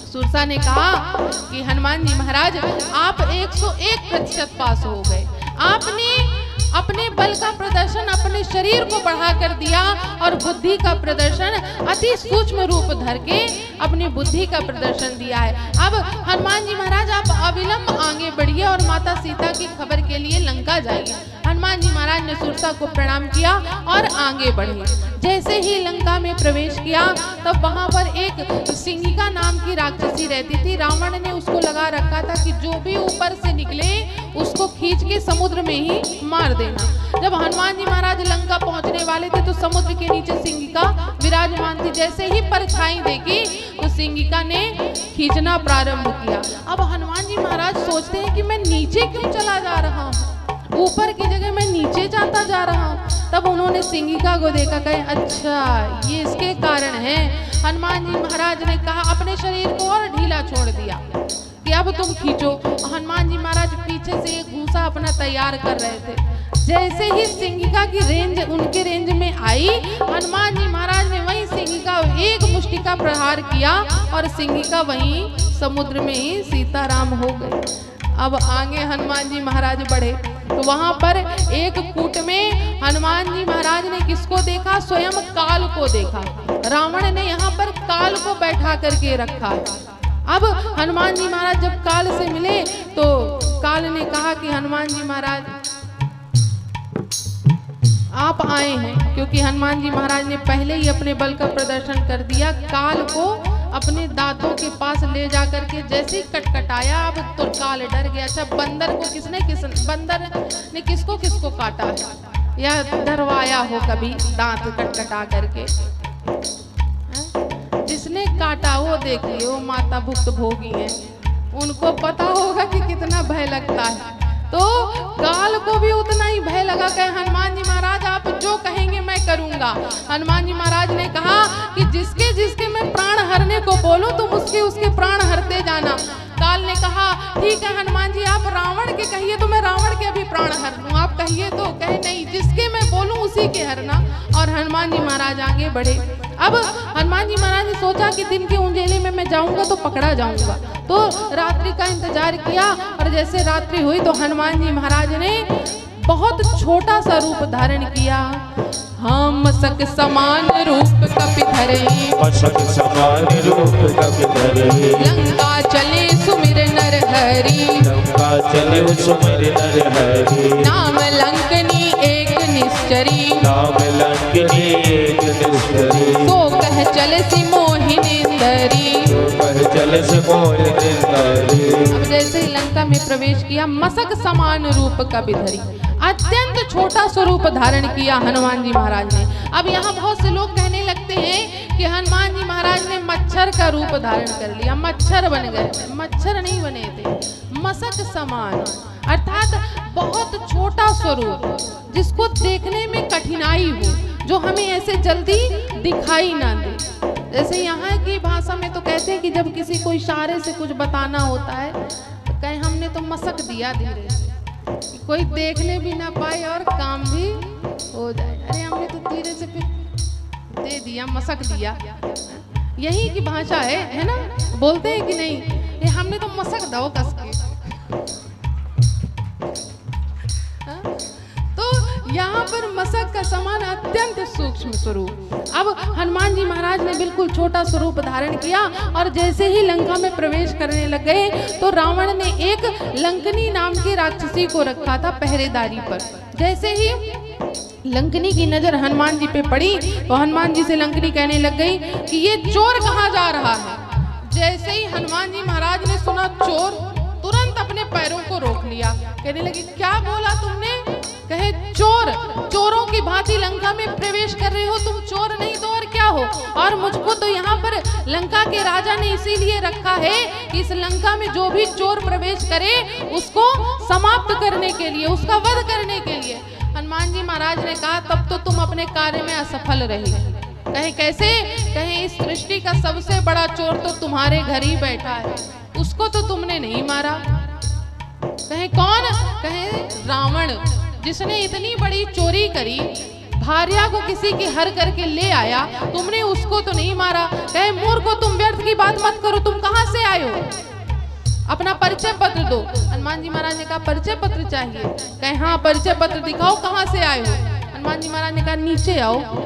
सुरसा ने कहा कि हनुमान जी महाराज आप 101% पास हो गए। आपने अपने बल का प्रदर्शन अपने शरीर को बढ़ा कर दिया और बुद्धि का प्रदर्शन अति सूक्ष्म रूप धर के अपनी बुद्धि का प्रदर्शन दिया है। अब हनुमान जी महाराज आप अविलंब आगे बढ़िए और माता सीता की खबर के लिए लंका जाइए। हनुमान जी महाराज ने सुरसा को प्रणाम किया और आगे बढ़े। जैसे ही लंका में प्रवेश किया तब वहां पर एक सिंगिका नाम की राक्षसी रहती थी। रावण ने उसको लगा रखा था कि जो भी ऊपर से निकले उसको खींच के समुद्र में ही मार देना। जब हनुमान जी महाराज लंका पहुंचने वाले थे तो समुद्र के नीचे सिंगिका विराजमान थी। जैसे ही परछाई देखी तो सिंगिका ने खींचना प्रारंभ किया। अब हनुमान जी महाराज सोचते हैं कि मैं नीचे क्यों चला जा रहा हूँ, ऊपर की जगह मैं नीचे जाता जा रहा हूँ। तब उन्होंने सिंगिका को देखा, कहे अच्छा ये इसके कारण है। हनुमान जी महाराज ने कहा अपने शरीर को और ढीला छोड़ दिया। कि अब तुम खींचो। हनुमान जी महाराज पीछे से एक घूसा अपना तैयार कर रहे थे। जैसे ही सिंहिका की रेंज उनके रेंज में आई, हनुमान जी महाराज ने वहीं सिंहिका एक मुष्टि का प्रहार किया और सिंहिका वहीं समुद्र में ही सीताराम हो गए। अब आगे हनुमान जी महाराज बढ़े तो वहां पर एक कूट में हनुमान जी महाराज ने किसको देखा? स्वयं काल को देखा। रावण ने यहाँ पर काल को बैठा करके रखा है। अब हनुमान जी महाराज जब काल से मिले तो काल ने कहा कि हनुमान जी महाराज आप आए हैं, क्योंकि हनुमान जी महाराज ने पहले ही अपने बल का प्रदर्शन कर दिया। काल को अपने दांतों के पास ले जा करके जैसे ही कटकटाया, अब तो काल डर गया। अच्छा, बंदर को बंदर ने किसको किसको काटा है या डरवाया हो कभी दांत कटकटा करके? जिसने काटा वो देखिए, वो माता भुक्त भोगी है, उनको पता होगा कि कितना भय लगता है। तो काल को भी उतना ही भय लगा। कहे हनुमान जी महाराज आप जो कहेंगे मैं करूंगा। हनुमान जी महाराज ने कहा कि जिसके जिसके मैं प्राण हरने को बोलूं तुम उसके उसके प्राण हरते जाना। काल ने कहा ठीक है हनुमान जी, आप रावण के कहिए तो मैं रावण के भी प्राण हर लूं, आप कहिए तो। कहे नहीं, जिसके मैं बोलूं उसी के हरना। और हनुमान जी महाराज आगे बढ़े। अब हनुमान जी महाराज ने सोचा कि दिन के उंजेले में मैं जाऊंगा तो पकड़ा जाऊंगा, तो रात्रि का इंतजार किया। और जैसे रात्रि हुई तो हनुमान जी महाराज ने बहुत छोटा सा रूप धारण किया। हम मसक समान रूप कपि धरे, मसक समान रूप कपि धरे, लंका चले सुमिर नर हरि, लंका चले सुमिर नर हरि, नाम लंकनी एक निश्चरी, नाम लंकनी एक निश्चरी, तो कह चले सी मोहिनींदरी, तो कह चले सी मोहिनींदरी। अब जैसे ही लंका में प्रवेश किया, मसक समान रूप कपि धरी, अत्यंत छोटा स्वरूप धारण किया हनुमान जी महाराज ने। अब यहाँ बहुत से लोग कहने लगते हैं कि हनुमान जी महाराज ने मच्छर का रूप धारण कर लिया, मच्छर बन गए। मच्छर नहीं बने थे, मसक समान अर्थात बहुत छोटा स्वरूप जिसको देखने में कठिनाई हो, जो हमें ऐसे जल्दी दिखाई ना दे। जैसे यहाँ की भाषा में तो कहते हैं कि जब किसी को इशारे से कुछ बताना होता है तो कहे हमने तो मसक दिया धीरे से, कोई देखने भी ना पाए और काम भी हो जाए। अरे हमने तो धीरे से फिर दे दिया, मसक दिया। यही की भाषा है ना? बोलते हैं कि नहीं, ये हमने तो मसक दो कस के। तो यहाँ पर मसक का समान अत्यंत सूक्ष्म स्वरूप। अब हनुमान जी महाराज ने बिल्कुल छोटा स्वरूप धारण किया और जैसे ही लंका में प्रवेश करने लग गए तो रावण ने एक लंकनी नाम की राक्षसी को रखा था पहरेदारी पर। जैसे ही लंकनी की नजर हनुमान जी पे पड़ी तो हनुमान जी से लंकनी कहने लग गई कि ये चोर कहाँ जा रहा है। जैसे ही हनुमान जी महाराज ने सुना चोर, तुरंत अपने पैरों को रोक लिया। कहने लगी क्या बोला तुमने? कहे चोर, चोरों की भांति लंका में प्रवेश कर रहे हो, तुम चोर नहीं तो और क्या हो? और मुझको तो यहाँ पर लंका के राजा ने इसीलिए रखा है कि इस लंका में जो भी चोर प्रवेश करे उसको समाप्त करने के लिए, उसका वध करने के लिए। हनुमान जी महाराज ने कहा तब तो तुम अपने कार्य में असफल रहे। कहे कैसे? कहे इस सृष्टि का सबसे बड़ा चोर तो तुम्हारे घर ही बैठा है, उसको तो तुमने नहीं मारा। कहे कौन? कहे रावण, जिसने इतनी बड़ी चोरी करी, भार्या को किसी की हर करके ले आया, तुमने उसको तो नहीं मारा। कहे मूर्ख, तुम व्यर्थ की बात मत करो, तुम कहाँ से आए हो? अपना परिचय पत्र दो। हनुमान जी महाराज ने कहा परिचय पत्र चाहिए। कहे हाँ परिचय पत्र दिखाओ, कहाँ से आए हो? हनुमान जी महाराज ने कहा नीचे आओ।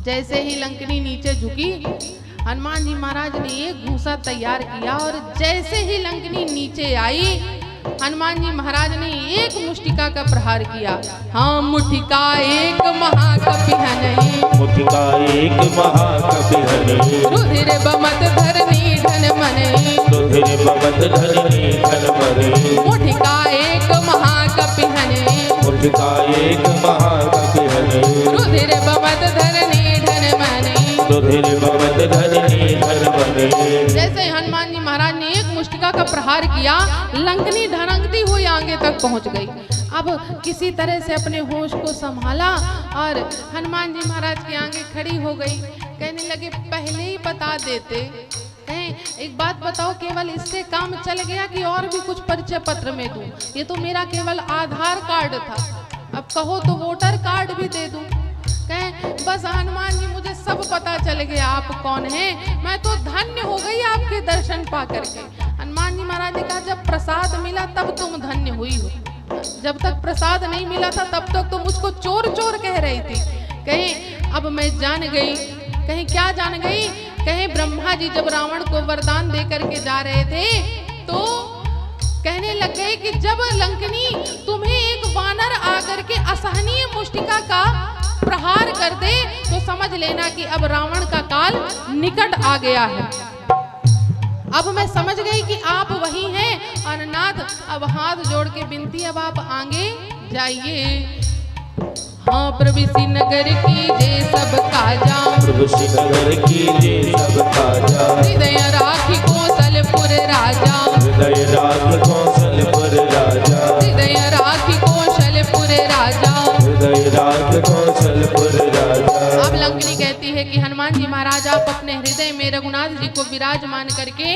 जैसे ही लंकनी नीचे झुकी, हनुमान जी महाराज ने एक घूंसा तैयार किया और जैसे ही लंकनी नीचे आई, हनुमान जी महाराज ने एक मुष्टिका का प्रहार किया। हाँ मुठिका एक महाकपि हनहि, मुठिका एक महाकपि हनहि, रुधिर बमत धरनी धन मनहि, रुधिर बमत धरनी धन मनहि, मुठिका एक महाकपि हनहि, मुठिका एक महाकपि हनहि, रुधिर बमत धरनी धन मनहि, रुधिर बमत धरनी धन मनहि। जैसे हनुमान जी महाराज ने एक मुष्टिका का प्रहार किया, लंकनी ढनकती हुई आगे तक पहुंच गई। अब किसी तरह से अपने होश को संभाला और हनुमान जी महाराज के आगे खड़ी हो गई। कहने लगे पहले ही बता देते, कहें एक बात बताओ, केवल इससे काम चल गया कि और भी कुछ परिचय पत्र में दूं? ये तो मेरा केवल आधार कार्ड था, अब कहो तो वोटर कार्ड भी दे दूं। कहें बस हनुमान जी मुझे सब पता चल गया आप कौन हैं, मैं तो धन्य हो गई आपके दर्शन पा करके। हनुमान जी महाराज ने कहा जब प्रसाद मिला तब तुम धन्य हुई हो, जब तक प्रसाद नहीं मिला था तब तक तो मुझको चोर चोर कह रही थी। कहें अब मैं जान गई। कहें क्या जान गई? कहें ब्रह्मा जी जब रावण को वरदान दे करके जा रहे थे तो कहने लग गए कि जब लंकनी तुम्हें एक वानर आकर के असहनीय मुष्टिका का प्रहार कर दे तो समझ लेना कि अब रावण का काल निकट आ गया है। अब मैं समझ गई कि आप वही हैं और नाथ अब हाथ जोड़ के विनती, अब आप आगे जाइए। हाँ प्रभु श्रीनगर की जय सब काजा, प्रभु श्रीनगर की जय सब काजा, हृदय राखी कौशलपुर राजा, हृदय राखी कौशलपुर राजा, हृदय राखी कौशलपुर राजा, हृदय राखी कौशलपुर राजा। अब लंकनी कहती है कि हनुमान जी महाराज आप अपने हृदय में रघुनाथ जी को विराजमान करके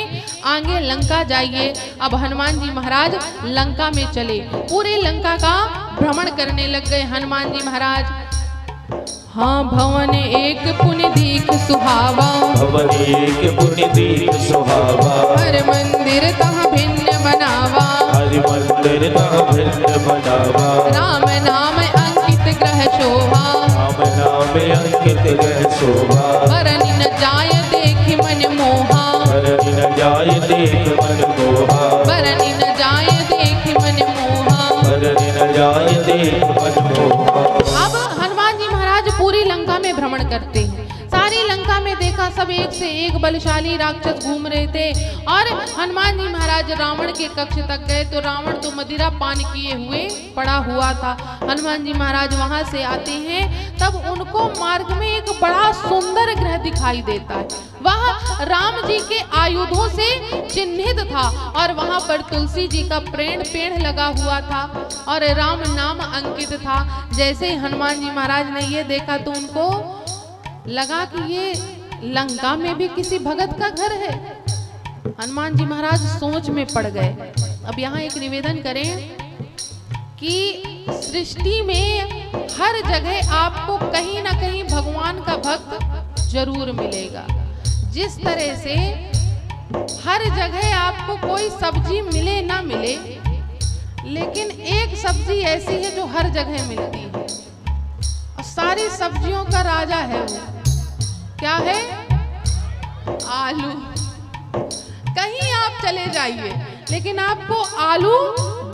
आगे लंका जाइए। अब हनुमान जी महाराज लंका में चले, पूरे लंका का भ्रमण करने लग गए हनुमान जी महाराज। हाँ भवन एक पुण्य दीख सुहावा, भवन एक पुण्य दीख सुहावा, हर मंदिर तह भिन्न बनावा, हरि मंदिर तह भिन्न बनावा, राम नाम अंकित ग्रह शोभा, राम नाम अंकित ग्रह शोभा, बरनि न जाय देख मन मोहा, बरनि न जाय देख मन मोहा, बरनि न जाय देख मन मोहा, बरनि न जाय देख मन मोहा। अब हनुमान जी महाराज पूरी लंका में भ्रमण करते हैं। सारी लंका में देखा सब एक से एक बलशाली राक्षस घूम रहे थे और हनुमान जी महाराज रावण के कक्ष तक गए तो रावण तो मदिरा पान किए हुए पड़ा हुआ था। हनुमान जी महाराज वहां से आते हैं तब उनको मार्ग में एक बड़ा सुंदर ग्रह दिखाई देता है। वह राम जी के आयुधों से चिन्हित था और वहां पर तुलसी जी का पेड़ लगा हुआ था और राम नाम अंकित था। जैसे ही हनुमान जी महाराज ने ये देखा तो उनको लगा कि ये लंका में भी किसी भगत का घर है। हनुमान जी महाराज सोच में पड़ गए। अब यहाँ एक निवेदन करें कि सृष्टि में हर जगह आपको कहीं ना कहीं भगवान का भक्त जरूर मिलेगा। जिस तरह से हर जगह आपको कोई सब्जी मिले ना मिले, लेकिन एक सब्जी ऐसी है जो हर जगह मिलती है और सारी सब्जियों का राजा है। वो क्या है? आलू। कहीं आप चले जाइए लेकिन आपको आलू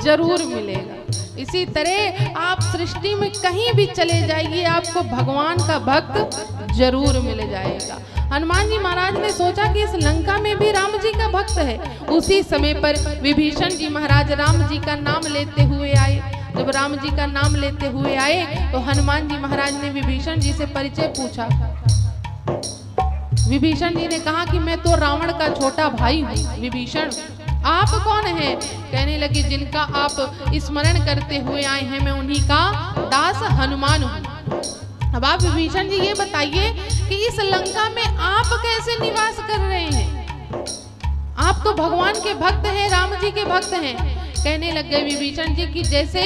जरूर मिलेगा। इसी तरह आप सृष्टि में कहीं भी चले जाइए आपको भगवान का भक्त जरूर मिल जाएगा। हनुमान जी महाराज ने सोचा कि इस लंका में भी राम जी का भक्त है। उसी समय पर विभीषण जी महाराज राम जी का नाम लेते हुए आए। जब राम जी का नाम लेते हुए आए तो हनुमान जी महाराज ने विभीषण जी से परिचय पूछा। विभीषण जी ने कहा कि मैं तो रावण का छोटा भाई हूँ। विभीषण आप कौन हैं? कहने लगे जिनका आप स्मरण करते हुए आए हैं मैं उन्हीं का दास हनुमान हूँ। अब आप विभीषण जी ये बताइए कि इस लंका में आप कैसे निवास कर रहे हैं? आप तो भगवान के भक्त हैं, राम जी के भक्त हैं। कहने लग गए विभीषण जी की जैसे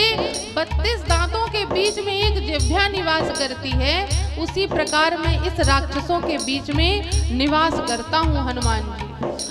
32 दांतों के बीच में एक जिह्वा निवास करती है उसी प्रकार मैं इस राक्षसों के बीच में निवास करता हूँ हनुमान जी।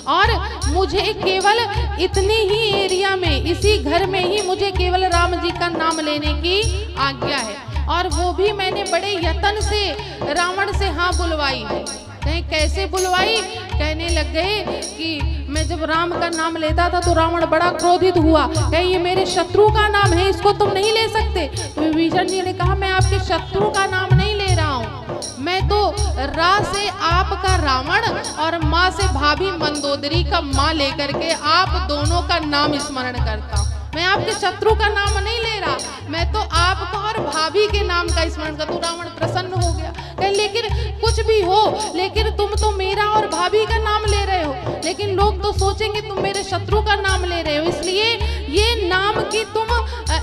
और मुझे केवल इतनी ही एरिया में इसी घर में ही मुझे केवल राम जी का नाम लेने की आज्ञा है और वो भी मैंने बड़े यत्न से रावण से हाँ बुलवाई है। कहीं कैसे बुलवाई? कहने लग गए कि मैं जब राम का नाम लेता था तो रावण बड़ा क्रोधित हुआ। कहीं ये मेरे शत्रु का नाम है, इसको तुम नहीं ले सकते। तो विभीषण जी ने कहा मैं आपके शत्रु का नाम नहीं ले रहा हूँ, मैं तो रा से आपका रावण और माँ से भाभी मंदोदरी का माँ लेकर के आप दोनों का नाम स्मरण करता हूँ। मैं आपके शत्रु का नाम नहीं ले रहा, मैं तो आपका और भाभी के नाम का स्मरण करता हूँ। रावण प्रसन्न हो गया। कहीं लेकिन कुछ भी हो, लेकिन तुम तो मेरा और भाभी का नाम ले रहे हो, लेकिन लोग तो सोचेंगे तुम मेरे शत्रु का नाम ले रहे हो, इसलिए ये नाम की तुम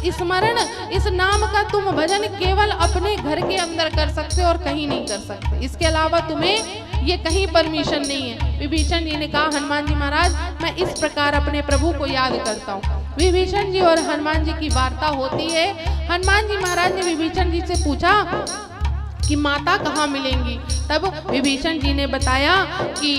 स्मरण, इस नाम का तुम भजन केवल अपने घर के अंदर कर सकते हो और कहीं नहीं कर सकते। इसके अलावा तुम्हें ये कहीं परमिशन नहीं है। विभीषण जी ने कहा हनुमान जी महाराज मैं इस प्रकार अपने प्रभु को याद करता हूँ। विभीषण जी और हनुमान जी की वार्ता होती है। हनुमान जी महाराज ने विभीषण जी से पूछा कि माता कहाँ मिलेंगी। तब विभीषण जी ने बताया कि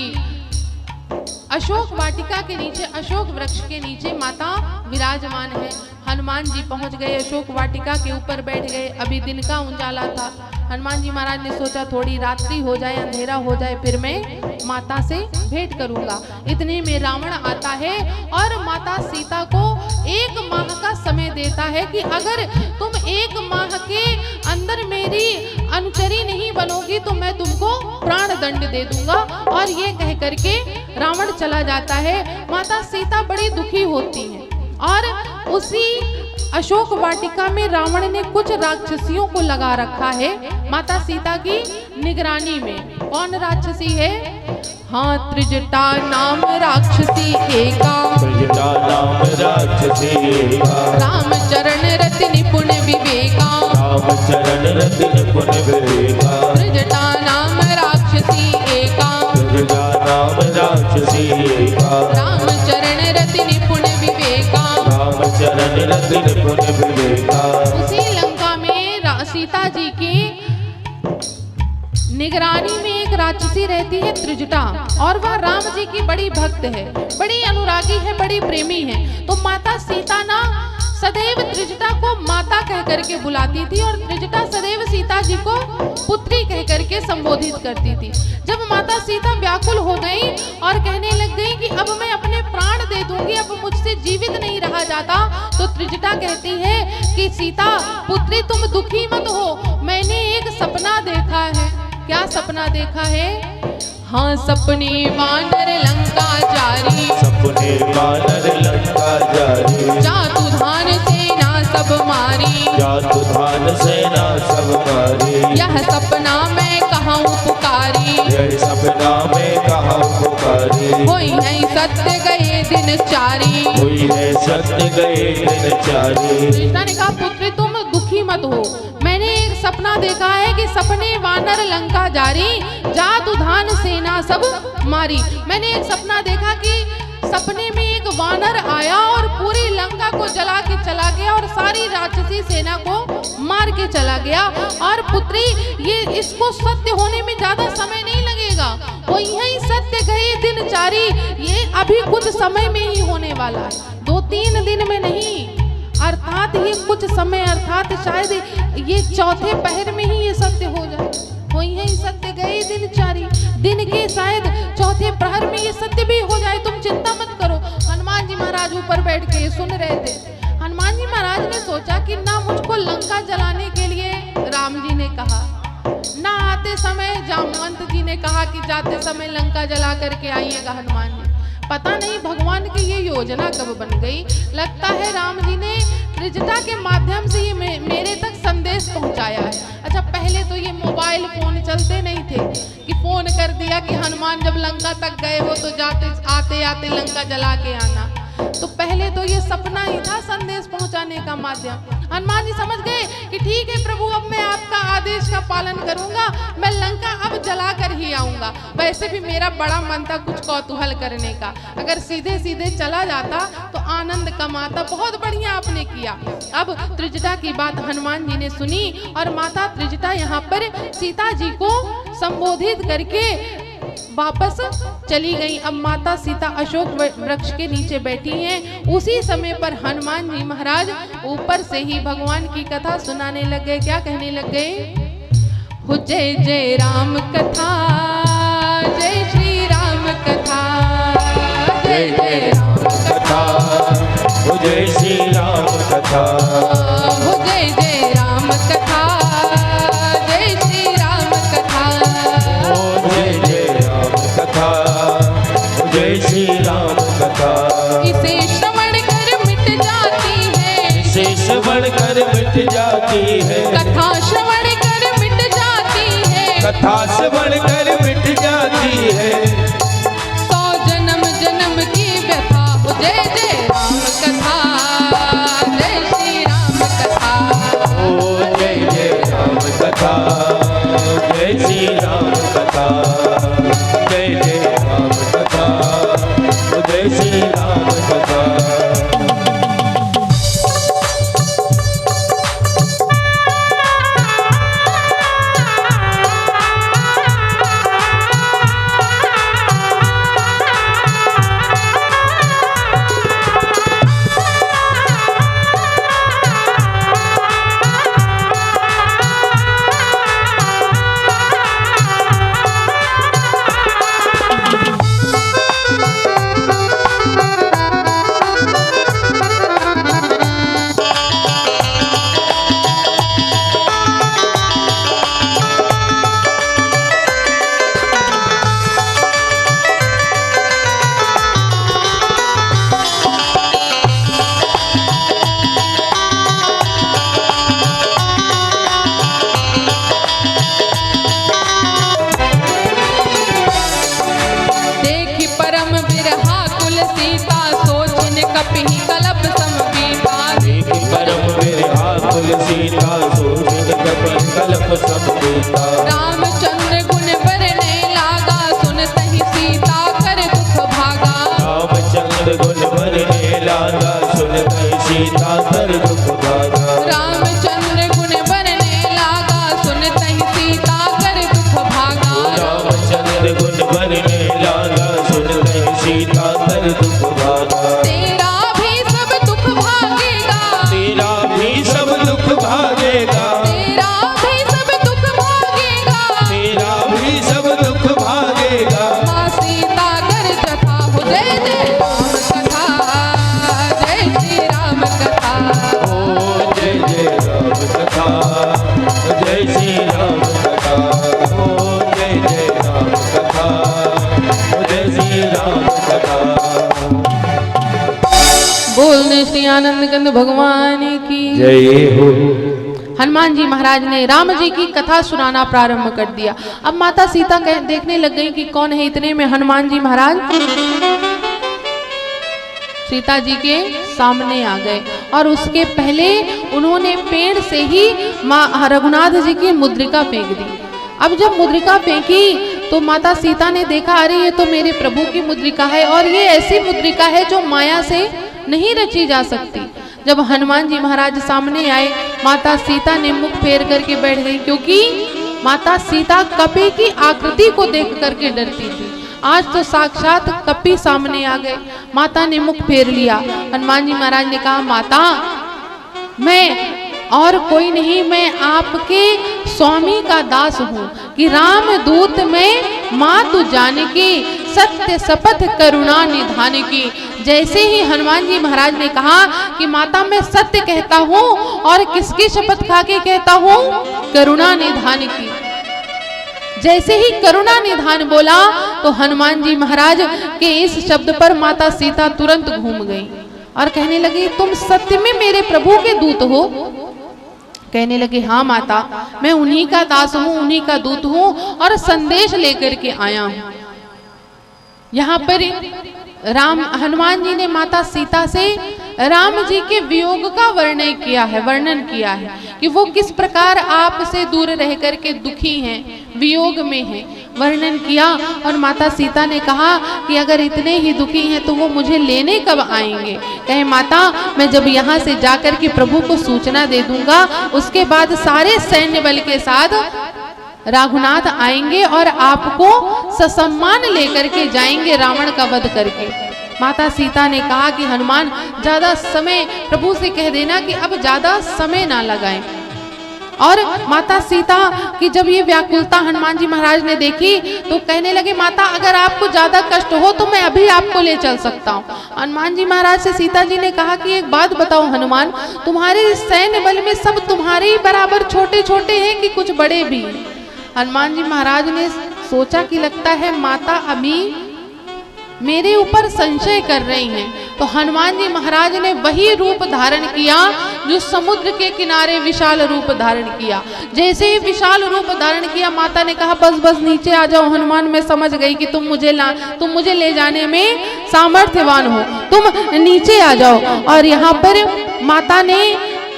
अशोक वाटिका के नीचे, अशोक वृक्ष के नीचे माता विराजमान है। हनुमान जी पहुंच गए, अशोक वाटिका के ऊपर बैठ गए। अभी दिन का उजाला था। हनुमान जी महाराज ने सोचा थोड़ी रात्रि हो जाए, अंधेरा हो जाए, फिर मैं माता से भेंट करूंगा। इतने में रावण आता है और माता सीता को 1 माह का समय देता है कि अगर तुम 1 माह के अंदर मेरी अनुचरी नहीं बनोगी तो मैं तुमको प्राण दंड दे दूंगा। और ये कह करके रावण चला जाता है। माता सीता बड़ी दुखी होती हैं और उसी अशोक वाटिका में रावण ने कुछ राक्षसियों को लगा रखा है माता सीता की निगरानी में। कौन राक्षसी है? हाँ, त्रिजटा नाम राक्षसी एका, त्रिजटा नाम राक्षसी एका, रामचरण रति निपुण विवेका, रामचरण रति निपुण विवेका, त्रिजटा नाम राक्षसी एका, त्रिजटा नाम राक्षसी एका, रामचरण रति निपुण विवेका, रामचरण रति निपुण विवेका। उसी लंका में सीता जी की निगरानी में एक राक्षसी रहती है त्रिजटा, और वह राम जी की बड़ी भक्त है, बड़ी अनुरागी है, बड़ी प्रेमी है। तो माता सीता ना सदैव त्रिजटा को माता कह करके बुलाती थी और त्रिजटा सदैव सीता जी को पुत्री कह करके संबोधित करती थी। जब माता सीता व्याकुल हो गई और कहने लग गई कि अब मैं अपने प्राण दे दूंगी, अब मुझसे जीवित नहीं रहा जाता, तो त्रिजटा कहती है कि सीता पुत्री तुम दुखी मत हो, मैंने एक सपना देखा है। क्या सपना देखा है? हाँ, सपने वानर लंका जारी, सपने वानर लंका जारी, जातु धान सेना सब मारी, जातु धान सेना सब मारी, यह सपना मैं कहूँ पुकारी, यह सपना में कहा पुकारी, होई है सत्य गए दिन चारी, हुई है सत्य गए दिन चारी। कृष्णा ने कहा पुत्री तुम दुखी मत हो, मैंने एक सपना देखा है कि सपने वानर लंका जारी, जातु धान सेना सब मारी। मैंने एक सपना देखा कि सपने में एक वानर आया और पूरी लंका को जला के चला गया और सारी राक्षसी सेना को मार के चला गया। और पुत्री ये इसको सत्य होने में ज्यादा समय नहीं लगेगा, वो यही सत्य गए दिन चारी, ये अभी कुछ समय में ही होने वाला है, 2-3 दिन में नहीं, अर्थात ये कुछ समय, अर्थात शायद ये चौथे पहर में ही ये सत्य हो जाए। वो यही सत्य गए दिन चारी, दिन के शायद चौथे प्रहर में ये सत्य भी हो जाए, तुम चिंता मत करो। हनुमान जी महाराज ऊपर बैठ के सुन रहे थे। हनुमान जी महाराज ने सोचा कि ना मुझको लंका जलाने के लिए राम जी ने कहा, ना आते समय जामवंत जी ने कहा कि जाते समय लंका जला करके आइएगा हनुमान जी। पता नहीं भगवान की ये योजना कब बन गई। लगता है राम जी ने त्रिजटा के माध्यम से ये मेरे तक संदेश पहुंचाया है। अच्छा, पहले तो ये मोबाइल फोन चलते नहीं थे कि फोन कर दिया कि हनुमान जब लंका तक गए हो तो जाते आते आते लंका जला के आना। तो पहले तो ये सपना ही था संदेश पहुंचाने का माध्यम। हनुमान जी समझ गए कि ठीक है प्रभु, अब मैं आपका आदेश का पालन करूंगा, मैं लंका अब जला कर ही आऊंगा। वैसे भी मेरा बड़ा मन था कुछ कौतूहल करने का, अगर सीधे सीधे चला जाता तो आनंद कमाता। बहुत बढ़िया आपने किया। अब त्रिजटा की बात हनुमान जी ने सुनी और माता त्रिजटा यहाँ पर सीता जी को संबोधित करके वापस चली गई। अब माता सीता अशोक वृक्ष के नीचे बैठी हैं। उसी समय पर हनुमान जी महाराज ऊपर से ही भगवान की कथा सुनाने लग गए। क्या कहने लग गए? हो जय जय राम कथा, जय श्री राम कथा, जय जय राम कथा, हो जय श्री राम कथा, हो जय जय राम कथा, जय श्री राम कथा, हो जय जय राम कथा, हो जय श्री राम कथा। इसे श्रवण कर मिट जाती है, इसे श्रवण कर मिट जाती है, कथा श्रवण कर मिट जाती है, कथा श्रवण कर मिट जाती है। 100 जन्म जन्म की व्यथा। हो जय जय राम कथा, जय श्री राम कल्प सब बीता। रामचंद्र गुण बरने लागा, सुनते ही सीता कर दुख भागा। रामचंद्र गुण बरने लागा, सुनते ही सीता कर दुख भागा। रामचंद्र गुण बरने लागा, सुनते ही सीता कर दुख भागा। रामचंद्र गुण बरने लागा, सुनते ही सीता कर दुख भागा। तेरा भी सब दुख भागेगा, तेरा भी सब दुख भागेगा, तेरा भी सब दुख भागेगा। तेरा भी सब दुख भागेगा। माँ सीता कर कथा हो, जय जय राम कथा, जय श्री राम कथा। ओ जय जय राम कथा, जय श्री राम कथा। ओ जय जय राम कथा, जय श्री राम कथा। बोलने श्री आनंद कंद भगवान की जय हो। हनुमान जी महाराज ने राम जी की कथा सुनाना प्रारंभ कर दिया। अब माता सीता देखने लग गई कि कौन है। इतने में हनुमान जी महाराज सीता जी के सामने आ गए और उसके पहले उन्होंने पेड़ से ही माँ रघुनाथ जी की मुद्रिका फेंक दी। अब जब मुद्रिका फेंकी तो माता सीता ने देखा, अरे ये तो मेरे प्रभु की मुद्रिका है और ये ऐसी मुद्रिका है जो माया से नहीं रची जा सकती। जब हनुमान जी महाराज सामने आए, माता सीता ने मुख फेर करके बैठ गई, क्योंकि माता सीता कपि की आकृति को देख करके डरती थी। आज तो साक्षात कपि सामने आ गए। माता ने मुख फेर लिया। हनुमान जी महाराज ने कहा, माता मैं और कोई नहीं, मैं आपके स्वामी का दास हूँ कि राम दूत में मातु जानकी, सत्य शपथ करुणा निधान की। जैसे ही हनुमान जी महाराज ने कहा कि माता मैं सत्य कहता हूँ और किसकी शपथ खा के कहता हूँ, करुणा निधान की। जैसे ही करुणा निधान बोला तो हनुमान जी महाराज के इस शब्द पर माता सीता तुरंत घूम गई और कहने लगी, तुम सत्य में मेरे प्रभु के दूत हो? कहने लगे, हाँ माता, मैं उन्हीं का दास हूँ, उन्हीं का दूत हूँ और संदेश लेकर के आया हूँ। यहाँ पर हनुमान जी ने माता सीता से राम जी के वियोग का वर्णन किया है कि वो किस प्रकार आपसे दूर रह करके दुखी हैं, वियोग में हैं, वर्णन किया। और माता सीता ने कहा कि अगर इतने ही दुखी हैं तो वो मुझे लेने कब आएंगे? कहे, माता मैं जब यहाँ से जाकर के प्रभु को सूचना दे दूंगा, उसके बाद सारे सैन्य बल के साथ रघुनाथ आएंगे और आपको ससम्मान लेकर के जाएंगे रावण का वध करके। माता सीता ने कहा कि हनुमान ज्यादा समय, प्रभु से कह देना कि अब ज्यादा समय ना लगाएं। और माता सीता की जब ये व्याकुलता हनुमान जी महाराज ने देखी तो कहने लगे, माता अगर आपको ज्यादा कष्ट हो तो मैं अभी आपको ले चल सकता हूँ। हनुमान जी महाराज से सीता जी ने कहा कि एक बात बताओ हनुमान, तुम्हारे सैन्य बल में सब तुम्हारे ही बराबर छोटे छोटे हैं कि कुछ बड़े भी? हनुमान जी महाराज ने सोचा कि लगता है माता अभी मेरे ऊपर संशय कर रही हैं। तो हनुमान जी महाराज ने वही रूप धारण किया जो समुद्र के किनारे विशाल रूप धारण किया। जैसे ही विशाल रूप धारण किया, माता ने कहा, बस बस नीचे आ जाओ। हनुमान, मैं समझ गई कि तुम मुझे ले जाने में सामर्थ्यवान हो, तुम नीचे आ जाओ। और यहाँ पर माता ने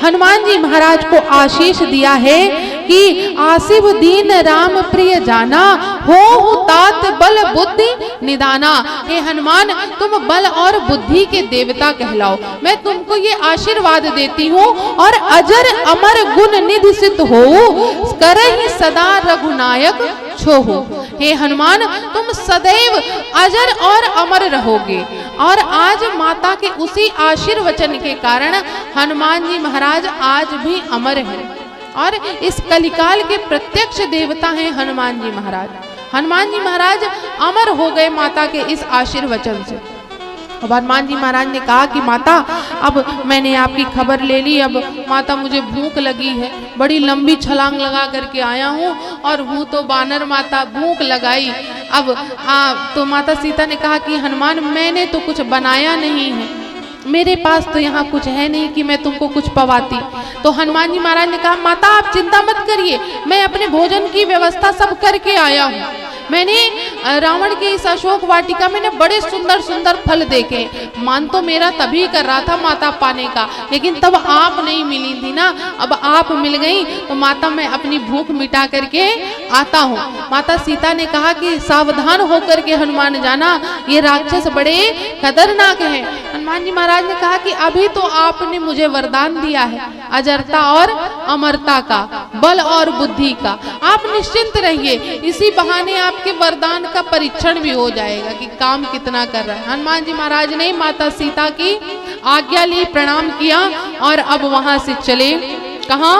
हनुमान जी महाराज को आशीष दिया है कि आसिब दीन राम प्रिय जाना, हो तात बल बुद्धि निदाना। हे हनुमान, तुम बल और बुद्धि के देवता कहलाओ। मैं तुमको ये आशीर्वाद देती हूँ और अजर अमर गुण निधि सिद्ध हो, करहि सदा रघुनायक छोहो। हे हनुमान, तुम सदैव अजर और अमर रहोगे। और आज माता के उसी आशीर्वचन के कारण हनुमान जी महाराज आज भी अमर हैं और इस कलिकाल के प्रत्यक्ष देवता हैं हनुमान जी महाराज। हनुमान जी महाराज अमर हो गए माता के इस आशीर्वचन से। अब हनुमान जी महाराज ने कहा कि माता, अब मैंने आपकी खबर ले ली, अब माता मुझे भूख लगी है, बड़ी लंबी छलांग लगा करके आया हूँ और हूँ तो बानर माता, भूख लगाई। अब तो माता सीता ने कहा कि हनुमान, मैंने तो कुछ बनाया नहीं है, मेरे पास तो यहाँ कुछ है नहीं कि मैं तुमको कुछ पवाती। तो हनुमान जी महाराज ने कहा, माता आप चिंता मत करिए, मैं अपने भोजन की व्यवस्था सब करके आया हूँ। मैंने रावण के इस अशोक वाटिका में बड़े सुंदर सुंदर फल देखे, मन तो मेरा तभी कर रहा था माता पाने का, लेकिन तब आप नहीं मिली थी ना, अब आप मिल गई तो माता मैं अपनी भूख मिटा करके आता हूँ। माता सीता ने कहा कि सावधान होकर के हनुमान जाना, ये राक्षस बड़े खतरनाक हैं। हनुमान जी महाराज ने कहा कि अभी तो आपने मुझे वरदान दिया है अजरता और अमरता का, बल और बुद्धि का, आप निश्चिंत रहिए, इसी बहाने आपके वरदान का परीक्षण भी हो जाएगा कि काम कितना कर रहा है। हनुमान जी महाराज ने माता सीता की आज्ञा ली, प्रणाम किया और अब वहां से चले कहाँ,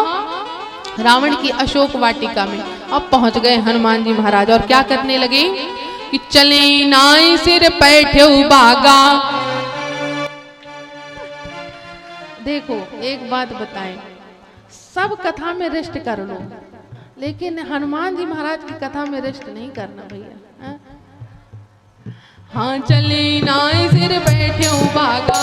रावण की अशोक वाटिका में। अब पहुंच गए हनुमान जी महाराज और क्या करने लगे कि चले नाई सिर बैठे बागा। देखो एक बात बताएं, सब कथा में रेस्ट कर लो, लेकिन हनुमान जी महाराज की कथा में रेस्ट नहीं करना भैया। हाँ चले नाई सिर बैठे बागा,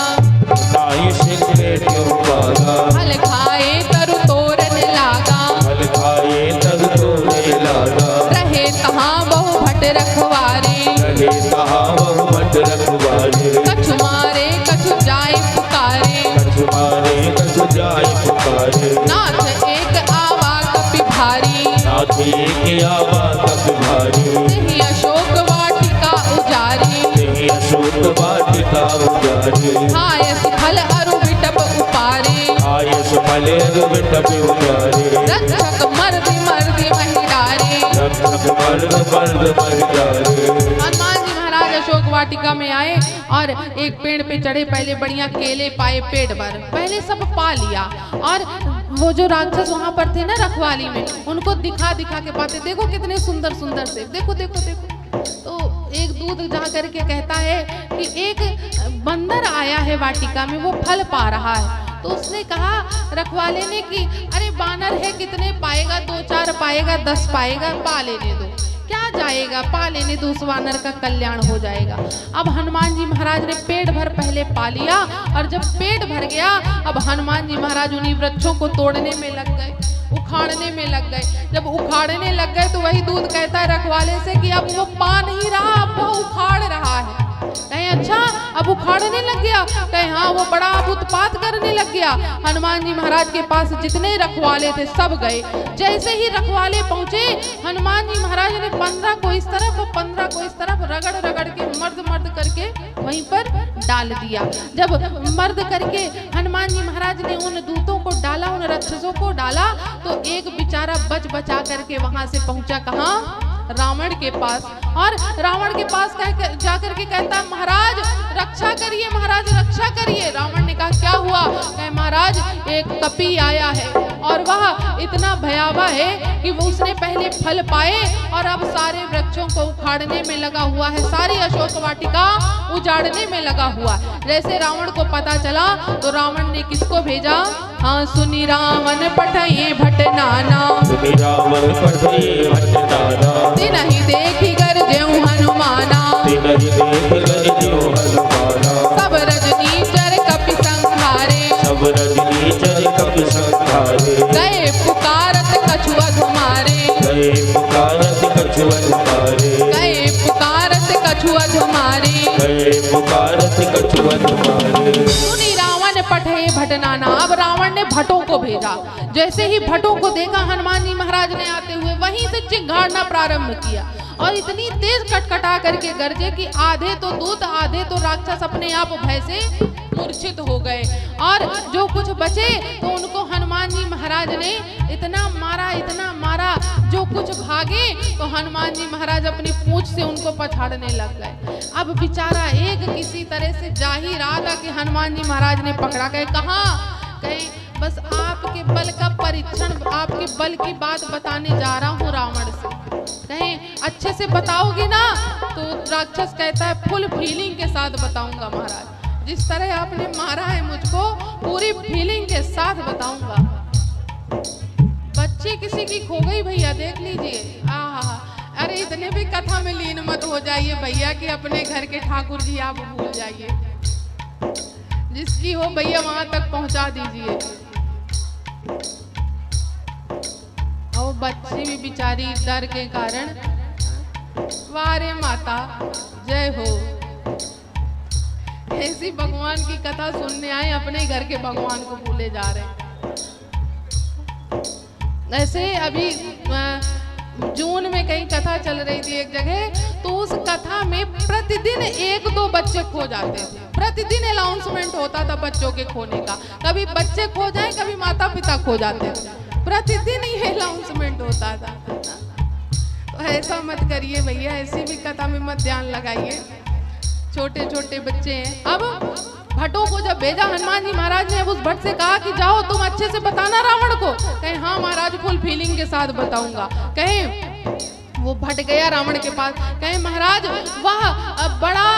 नाई सिर बैठे बागा, फल खाए तरु तोरन लागा, फल खाए तरु तोरन लागा, रहे तहाँ बहु भट रखवारे, रहे तहाँ बहु भट रखवारे, कछु मारे कछु जाए पुकारे, कछु मारे कछु जाए पुकारे, नाथ एक आवा कपि भारी, नाथ एक आवा कपि भारी, तेहि अशोक वाटिका उजारी, तेहि अशोक वाटिका उजारी, आयस फल अरु विटप उपारे, आयस फल अरु विटप उजारी, रक्षक मर्दि मर्दि महिडारे। रक्षक मर्द मर्द महिडारे। हनुमान जी महाराज अशोक वाटिका में आए और एक पेड़ पे चढ़े, पहले बढ़िया केले पाए पेट भर, पहले सब पा लिया और वो जो राक्षस वहां पर थे ना रखवाली में, उनको दिखा दिखा के पाते, देखो कितने सुंदर सुंदर से, देखो देखो देखो। तो एक दूध जा करके कहता है कि एक बंदर आया है वाटिका में, वो फल पा रहा है। तो उसने कहा रखवाले ने कि अरे बानर है, कितने पाएगा, 2-4 पाएगा, 10 पाएगा, पा लेने दो, क्या जाएगा, पा लेने दो, उस वानर का कल्याण हो जाएगा। अब हनुमान जी महाराज ने पेट भर पहले पा लिया और जब पेट भर गया, अब हनुमान जी महाराज उन्हीं वृक्षों को तोड़ने में लग गए, उखाड़ने में लग गए। जब उखाड़ने लग गए तो वही दूध कहता है रखवाले से कि अब वो पा नहीं रहा, अब वो उखाड़ रहा है। कहीं अच्छा अब उखाड़ने लग गया, कहीं हाँ वो बड़ा अब उत्पात करने लग गया। हनुमान जी महाराज के पास जितने रखवाले थे सब गए। जैसे ही रखवाले पहुंचे, हनुमान जी महाराज ने 15 को इस तरफ और 15 को इस तरफ रगड़ रगड़ के मर्द मर्द करके वहीं पर डाल दिया। जब मर्द करके हनुमान जी महाराज ने उन दूतों को डाला, उन राक्षसों को डाला, तो एक बेचारा बच बचा करके वहां से पहुंचा कहाँ, रावण के पास। और रावण के पास जाकर के कहता महाराज रक्षा करिए, महाराज रक्षा करिए। रावण ने कहा क्या हुआ? कहे महाराज एक कपि आया है और वह इतना भयावह है कि वो उसने पहले फल पाए और अब सारे वृक्षों को उखाड़ने में लगा हुआ है, सारी अशोक वाटिका उजाड़ने में लगा हुआ। जैसे रावण को पता चला तो रावण ने किसको भेजा? हाँ सुनी रावण पठये भट नाना, सुनी रावण पठये भट नाना, तिनहि देखि गरजेउ हनुमाना, तिनहि देखि गरजेउ हनुमाना, सब रजनीचर कपि संहारे, सब रजनीचर कपि संहारे, गए पुकारत कछु अधुमारे, गए पुकारत कछु अधुमारे, गए पुकारत कछु अधुमारे, गए पुकारत कछु अधुमारे। सुनी रावण पठये भट नाना। अब रावण ने भटों को भेजा। जैसे ही भटों को देखा हनुमान जी महाराज ने आते हुए, वहीं से चिंघाड़ना प्रारंभ किया और इतनी तेज कटकटा करके गरजे कि आधे तो दूत आधे तो राक्षस अपने आप भय से मूर्छित हो गए। और जो कुछ बचे तो उनको हनुमान जी महाराज ने इतना मारा, जो कुछ भागे तो हनुमान जी महाराज अपनी पूंछ से उनको पछाड़ने लग गए। अब बेचारा एक किसी तरह से जा ही रहा था कि हनुमान जी महाराज ने पकड़ा। गए कहाँ? कहीं बस आपके बल का परीक्षण, आपके बल की बात बताने जा रहा हूँ रावण से, कहीं अच्छे से बताओगे ना? तो राक्षस कहता है फुल फीलिंग के साथ बताऊंगा महाराज, जिस तरह आपने मारा है मुझको पूरी फीलिंग के साथ बताऊंगा। बच्ची किसी की खो गई भैया, देख लीजिए। आहा, अरे इतने भी कथा में लीन मत हो जाइए भैया कि अपने घर के ठाकुर जी आप भूल जाइए। जिसकी हो भैया वहां तक पहुंचा दीजिए। और बच्ची भी बेचारी डर के कारण वारे माता जय हो। ऐसी भगवान की कथा सुनने आए, अपने घर के भगवान को भूले जा रहे हैं। ऐसे अभी जून में कहीं कथा चल रही थी एक जगह, तो उस कथा में प्रतिदिन 1-2 बच्चे खो जाते थे। प्रतिदिन अनाउंसमेंट होता था बच्चों के खोने का, कभी बच्चे खो जाए, कभी माता पिता खो जाते थे, प्रतिदिन ये अनाउंसमेंट होता था। तो ऐसा मत करिए भैया, ऐसी भी कथा में मत ध्यान लगाइए। छोटे छोटे बच्चे हैं। अब भट्टों को जब भेजा हनुमान जी महाराज ने, उस भट्ट से कहा कि जाओ तुम अच्छे से बताना रावण को। कहे हाँ महाराज, फुल फीलिंग के साथ बताऊंगा। कहे वो भट्ट गया रावण के पास, कहे महाराज वह बड़ा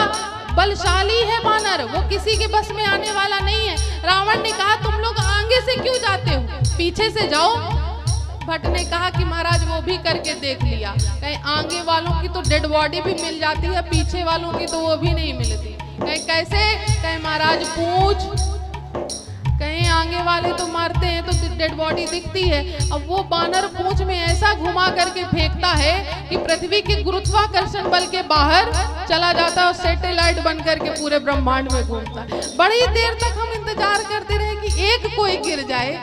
बलशाली है वानर, वो किसी के बस में आने वाला नहीं है। रावण ने कहा तुम लोग आगे से क्यों जाते हो, पीछे से जाओ। भट्ट ने कहा कि महाराज वो भी करके देख लिया, कहीं आगे वालों की तो डेड बॉडी भी मिल जाती है, पीछे वालों की तो वो भी नहीं मिलती। कहीं कैसे, कहीं महाराज पूछ, कहीं आगे वाले तो मारते हैं तो डेड बॉडी दिखती है, अब वो बानर पूंछ में ऐसा घुमा करके फेंकता है कि पृथ्वी के गुरुत्वाकर्षण बल के बाहर चला जाता है और सैटेलाइट बन करके पूरे ब्रह्मांड में घूमता है। बड़ी देर तक हम इंतजार करते रहे कि एक कोई गिर जाए,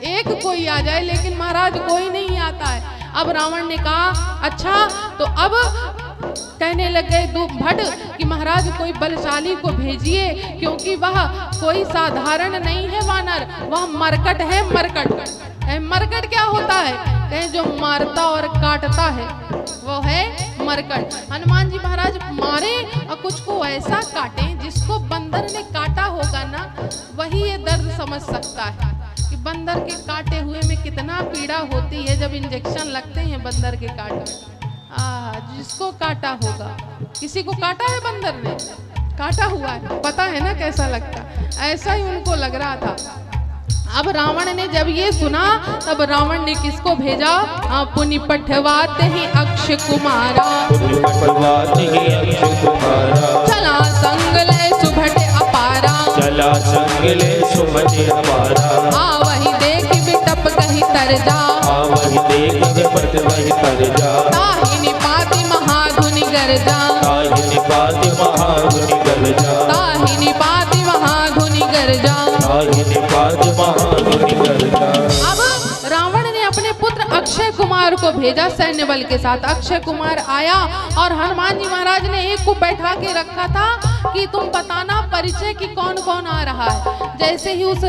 एक कोई आ जाए, लेकिन महाराज कोई नहीं आता है। अब रावण ने कहा अच्छा, तो अब कहने लग गए दो भट्ट कि महाराज कोई बलशाली को भेजिए, क्योंकि वह कोई साधारण नहीं है वानर, वह मरकट है। मरकट, मरकट क्या होता है, कहीं जो मारता और काटता है वो है मरकट। हनुमान जी महाराज मारे और कुछ को ऐसा काटे जिसको बंदर ने काटा होगा ना, वही ये दर्द समझ सकता है कि बंदर के काटे हुए में कितना पीड़ा होती है जब इंजेक्शन लगते हैं बंदर के काटे। जिसको काटा होगा, किसी को काटा है बंदर ने, काटा हुआ है, पता है ना कैसा लगता, ऐसा ही उनको लग रहा था। अब रावण ने जब ये सुना, तब रावण ने किसको भेजा, पुनि पठवात ही अक्षय कुमारा, चला संग ले सुभट अपारा, चला संग ले सुभट अपारा, वही देख बिटप कहीं तर जा, वही देख बिटप कहीं तर जा, ताहि निपाति महाधुनि गरजा, ताहि निपाति महाधुनि गरजा, ताहि निपाति महाधुनि गरजा, ताहि निपाति महाधुनि गरजा। अब रावण ने अपने पुत्र अक्षय कुमार को भेजा सैन्य बल के साथ। अक्षय कुमार आया और हनुमान जी महाराज ने एक को बैठा के रखा था कि तुम बताना परिचय कि कौन कौन आ रहा है। जैसे ही उस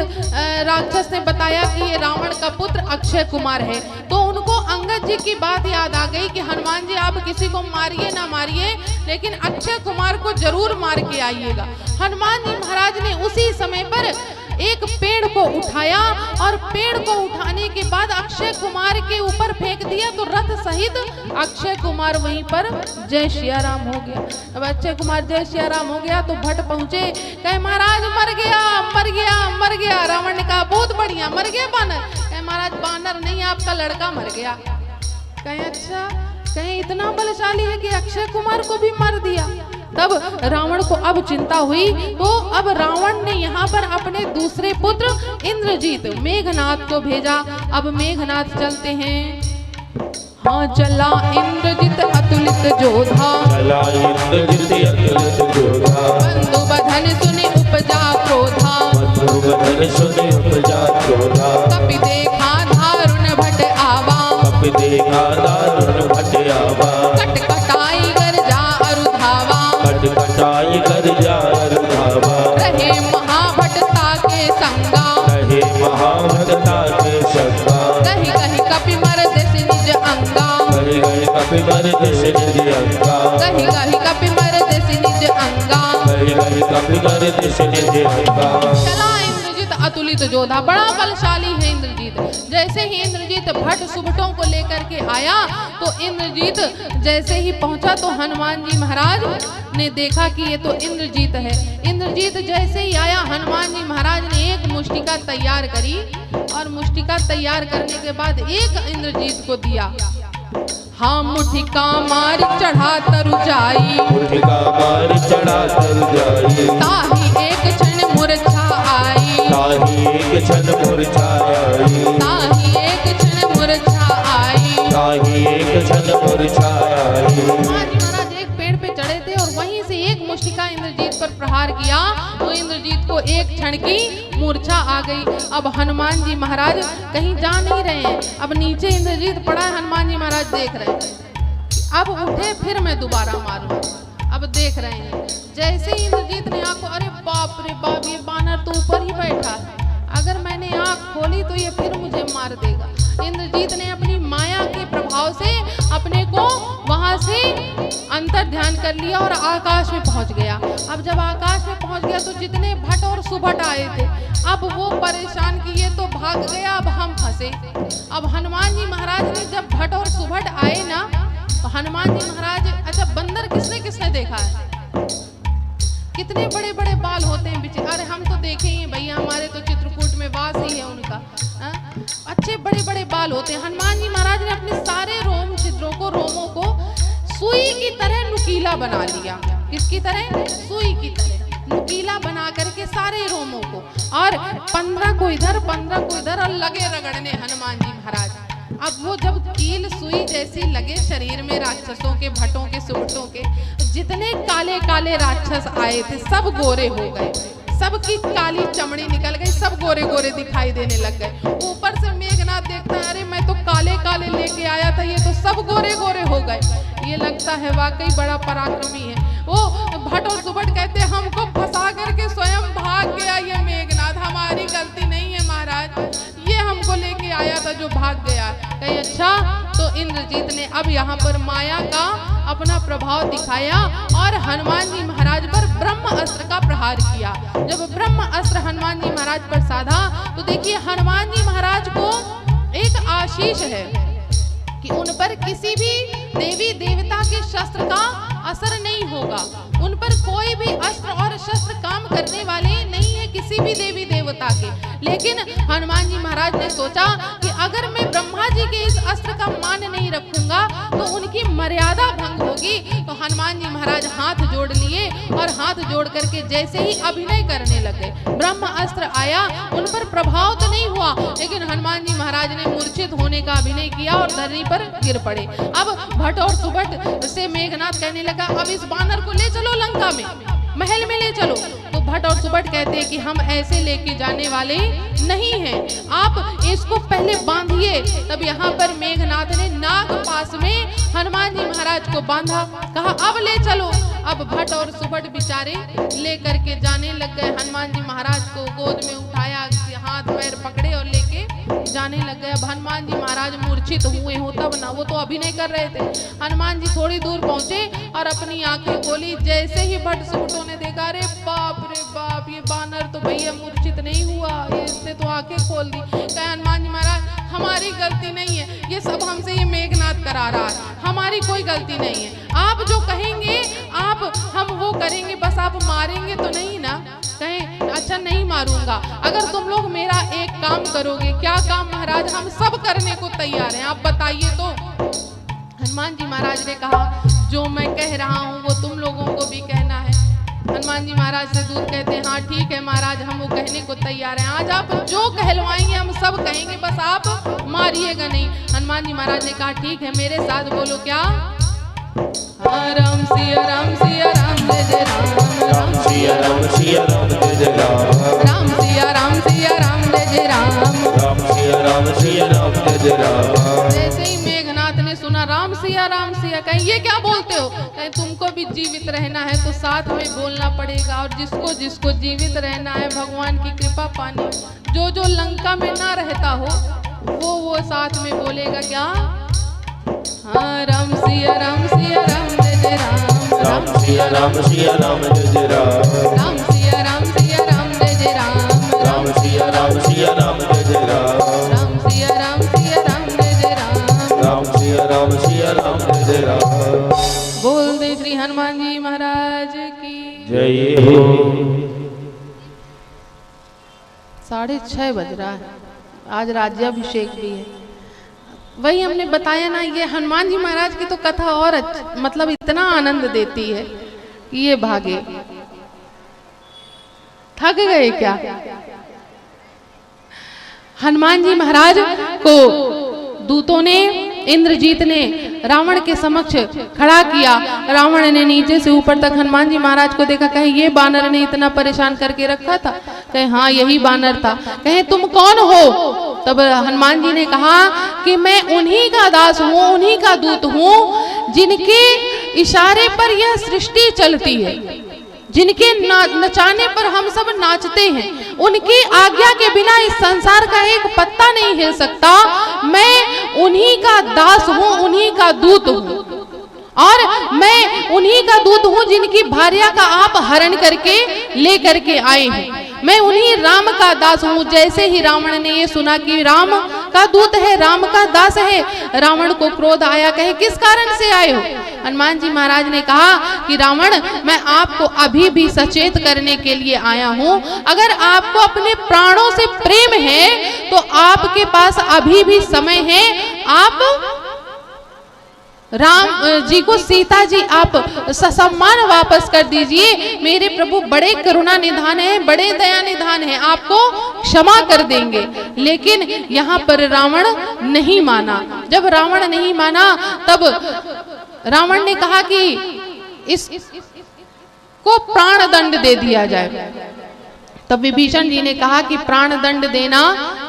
राक्षस ने बताया कि ये रावण का पुत्र अक्षय कुमार है, तो उनको अंगद जी की बात याद आ गई कि हनुमान जी आप किसी को मारिए ना मारिए, लेकिन अक्षय कुमार को जरूर मार के आइएगा। हनुमान जी महाराज ने उसी समय पर एक पेड़ को उठाया और पेड़ को उठाने के बाद अक्षय कुमार के ऊपर फेंक दिया, तो रथ सहित अक्षय कुमार वहीं पर जय सिया राम हो गया। अब अक्षय कुमार जय सिया राम हो गया तो भट्ट पहुंचे, कहे महाराज मर गया मर गया मर गया। रावण ने कहा बहुत बढ़िया, मर गया बानर? कहे महाराज बानर नहीं, आपका लड़का मर गया। कहे अच्छा, कहे इतना बलशाली है कि अक्षय कुमार को भी मार दिया। तब रावण को अब चिंता हुई, तो अब रावण ने यहाँ पर अपने दूसरे पुत्र इंद्रजीत मेघनाथ को भेजा। अब मेघनाथ चलते हैं, हाँ चला इंद्रजीत अतुलित जोधा, चला इंद्रजीत अतुलित जोधा, बंधु बधन सुनि उपजा क्रोधा, बंधु बधन सुनि उपजा क्रोधा, कपि देखा दारुण भट आवा, कपि देखा दारुण भट आवा, कटकटाई गरजा अरुधावा, कटकटाई गरजा अरुधावा, रहे महाभटता के संगा, रहे महाभटता के संगा, कहीं कहीं कपि मर्द से निज अंगा, कहीं कहीं कपि मर्द से निज अंगा, कहीं कहीं कपि मर्द से निज अंगा, कहीं कहीं कपि मर्द से निज अंगा। चला इंद्रजीत अतुलित जोधा, बड़ा बलशाली है इंद्रजीत। जैसे ही इंद्रजीत भट्ट सुभटों को लेकर के आया, तो इंद्रजीत जैसे ही पहुंचा तो हनुमान जी महाराज ने देखा कि ये तो इंद्रजीत है। इंद्रजीत जैसे ही आया, हनुमान जी महाराज ने एक मुष्टिका तैयार करी और मुष्टिका तैयार करने के बाद एक इंद्रजीत को दिया। हाँ मुठिका मार चढ़ा तरु जाई, मुठिका मार चढ़ा तरु जाई, ताहि एक क्षण मूर्छा आई, ताहि एक क्षण मूर्छा आई, ताहि एक क्षण मूर्छा आई, ताहि एक क्षण मूर्छा आई। इंद्रजीत पर प्रहार किया तो इंद्रजीत को एक क्षण की मूर्छा आ गई। अब हनुमान जी महाराज कहीं जा नहीं रहे हैं, अब नीचे इंद्रजीत पड़ा है, हनुमान जी महाराज देख रहे हैं। अब उठे फिर मैं दोबारा मारूं, अब देख रहे हैं। जैसे ही इंद्रजीत ने आंखों, अरे बाप रे बाप, ये बानर तो ऊपर ही बैठा है, अगर मैंने आंख खोली तो ये फिर मुझे मार देगा। इंद्रजीत ने अपनी माया के प्रभाव से अपने को वहां से अंतर ध्यान कर लिया और आकाश में पहुंच गया। अब जब आकाश में पहुंच गया तो जितने भट और सुभट आए थे, अब वो परेशान कि ये तो भाग गया, अब हम फंसे। अब हनुमान जी महाराज ने जब भट और सुभट आए ना, तो हनुमान जी महाराज, अच्छा बंदर किसने किसने देखा है? कितने बड़े बड़े बाल होते हैं बेचारे, अरे हम तो देखे ही भैया, हमारे तो चित्रकूट में वास ही है उनका। अच्छे बड़े बड़े बाल होते हैं। हनुमान जी महाराज ने अपने सारे रोम छिद्रों को, रोमों को सुई की तरह नुकीला बना लिया। किसकी तरह? सुई की तरह नुकीला बना करके सारे रोमों को, और 15 को इधर 15 को इधर, और लगे रगड़ने हनुमान जी महाराज। अब वो जब कील सुई जैसी लगे शरीर में राक्षसों के, भटों के, सुबटों के, जितने काले काले राक्षस आए थे सब गोरे हो गए, सबकी काली चमड़ी निकल गई, सब गोरे गोरे दिखाई देने लग गए। ऊपर से मेघनाथ देखता है, अरे मैं तो काले काले लेके आया था, ये तो सब गोरे गोरे हो गए। ये लगता है वाकई बड़ा पराक्रमी है। वो भट और सुबट कहते हमको फंसा करके स्वयं भाग गया ये मेघनाथ, हमारी गलती नहीं है महाराज, ये हमको लेके आया था जो भाग गया। कहीं अच्छा, तो इंद्रजीत ने अब यहाँ पर माया का अपना प्रभाव दिखाया और हनुमान जी महाराज पर ब्रह्म अस्त्र का प्रहार किया। जब ब्रह्म अस्त्र हनुमान जी महाराज पर साधा तो देखिए हनुमान जी महाराज को एक आशीष है कि उन पर किसी भी देवी देवता के शस्त्र का असर नहीं होगा। उन पर कोई भी अस्त्र और शस्त्र काम करने वाले नहीं है किसी भी देवी देवता के। लेकिन हनुमान जी महाराज ने सोचा कि अगर मैं ब्रह्मा जी के इस अस्त्र का मान नहीं रखूंगा तो उनकी मर्यादा भंग होगी। तो हनुमान जी महाराज हाथ जोड़ लिए और हाथ जोड़ करके जैसे ही अभिनय करने लगे, ब्रह्म अस्त्र आया, उन पर प्रभाव तो नहीं हुआ, लेकिन हनुमान जी महाराज ने मूर्छित होने का अभिनय किया और धरती पर गिर पड़े। अब भट और सुबट से मेघनाथ कहने लगा, अब इस बानर को ले चलो लंका में, महल में ले चलो। तो भट और सुबट कहते हैं कि हम ऐसे लेके जाने वाले नहीं हैं, आप इसको पहले बांधिए। तब यहाँ पर मेघनाथ ने नाग पास में हनुमान जी महाराज को बांधा, कहा अब ले चलो। अब भट और सुबट बेचारे ले करके जाने लग गए। हनुमान जी महाराज को गोद में उठाया, हाथ पैर पकड़े और लेके जाने लग गए। अब हनुमान जी महाराज मूर्छित हुए हो तब ना, वो तो अभिनय कर रहे थे। हनुमान जी थोड़ी दूर पहुंचे और अपनी आंखें खोली, जैसे ही भट सुबटों ने देखा, अरे बाप रे बाप, ये बानर तो भैया मूर्छित नहीं हुआ, इसने तो आंखें खोल दी। कहे हनुमान जी महाराज हमारी गलती नहीं है, ये सब हमसे ये मेघनाथ करा रहा है, हमारी कोई गलती नहीं है। आप जो कहेंगे आप हम वो करेंगे, बस आप मारेंगे तो नहीं ना। कहें अच्छा नहीं मारूंगा, अगर तुम लोग मेरा एक काम करोगे। क्या काम महाराज? हम सब करने को तैयार हैं, आप बताइए। तो हनुमान जी महाराज ने कहा, जो मैं कह रहा हूँ वो तुम लोगों को भी कहना है। हनुमान जी महाराज से दूत कहते हैं, हाँ ठीक है महाराज, हम वो कहने को तैयार हैं। आज आप जो कहलवाएंगे हम सब कहेंगे, बस आप मारिएगा नहीं। हनुमान जी महाराज ने कहा ठीक है, मेरे साथ बोलो क्या? राम सिया राम सिया राम जय जय राम, राम सिया राम सिया राम जय जय राम, राम सिया राम सिया राम जय जय राम, राम सिया राम सिया राम जय जय राम। जैसे ही मेघनाथ ने सुना राम सिया, कहीं ये क्या बोलते हो? कहीं तुमको भी जीवित रहना है तो साथ में बोलना पड़ेगा, और जिसको जिसको जीवित रहना है भगवान की कृपा पानी, जो जो लंका में ना रहता हो वो साथ में बोलेगा क्या? हाँ राम सिया राम जय जय राम, राम सिया राम जय जय राम, राम सिया राम जय जय राम, राम सिया राम जय जय राम, राम सिया राम जय जय राम, राम सिया राम जय जय राम। बोल दे श्री हनुमान जी महाराज की जय हो। 6:30 बज रहा है, आज राज्याभिषेक भी है। वही हमने बताया ना, ये हनुमान जी महाराज की तो कथा और मतलब इतना आनंद देती है कि ये भागे। थक गए क्या? हनुमान जी महाराज को दूतों ने इंद्रजीत ने रावण के समक्ष खड़ा किया। रावण ने नीचे से ऊपर तक हनुमान जी महाराज को देखा, कहे ये बानर ने इतना परेशान करके रखा था? कहे हाँ यही बानर था। कहे तुम कौन हो? तब हनुमान जी ने कहा कि मैं उन्हीं का दास हूँ, उन्हीं का दूत हूँ जिनके इशारे पर यह सृष्टि चलती है, जिनके नचाने पर हम सब नाचते हैं। उनकी आज्ञा के बिना इस संसार का एक पत्ता नहीं हिल सकता। मैं उन्हीं का दास हूँ, उन्हीं का दूत हूँ, और मैं उन्हीं का दूत हूँ जिनकी भार्या का आप हरण करके ले करके आए हैं। मैं उन्हीं राम का दास हूँ। जैसे ही रावण ने ये सुना कि राम का दूत है, राम का दास है, रावण को क्रोध आया। कहे किस कारण से आए हो? हनुमान जी महाराज ने कहा कि रावण, मैं आपको अभी भी सचेत करने के लिए आया हूँ। अगर आपको अपने प्राणों से प्रेम है तो आपके पास अभी भी समय है। आप राम जी को, सीता जी आप ससम्मान वापस कर दीजिए। मेरे प्रभु बड़े करुणा निधान है, बड़े दया निधान है, आपको क्षमा कर देंगे। लेकिन यहाँ पर रावण नहीं माना। जब रावण नहीं माना तब रावण ने कहा कि इसको प्राण दंड दे दिया जाए। तब विभीषण जी ने कहा कि प्राण दंड देना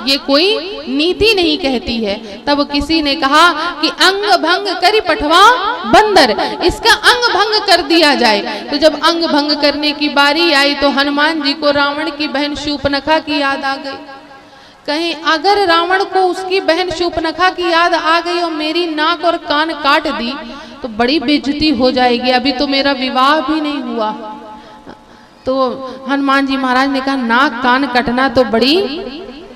ये कोई नीति नहीं कहती है। तब किसी ने कहा कि अंग भंग करी पठवा बंदर, इसका अंग भंग कर दिया जाए। तो जब अंग भंग करने की बारी आई तो हनुमान जी को रावण की बहन शूर्पणखा की याद आ गई। कहीं अगर रावण को उसकी बहन शूर्पणखा की याद आ गई और मेरी नाक और कान काट दी तो बड़ी बेइज्जती हो जाएगी। अभी तो मेरा विवाह भी नहीं हुआ। तो हनुमान जी महाराज ने कहा नाक कान कटना तो बड़ी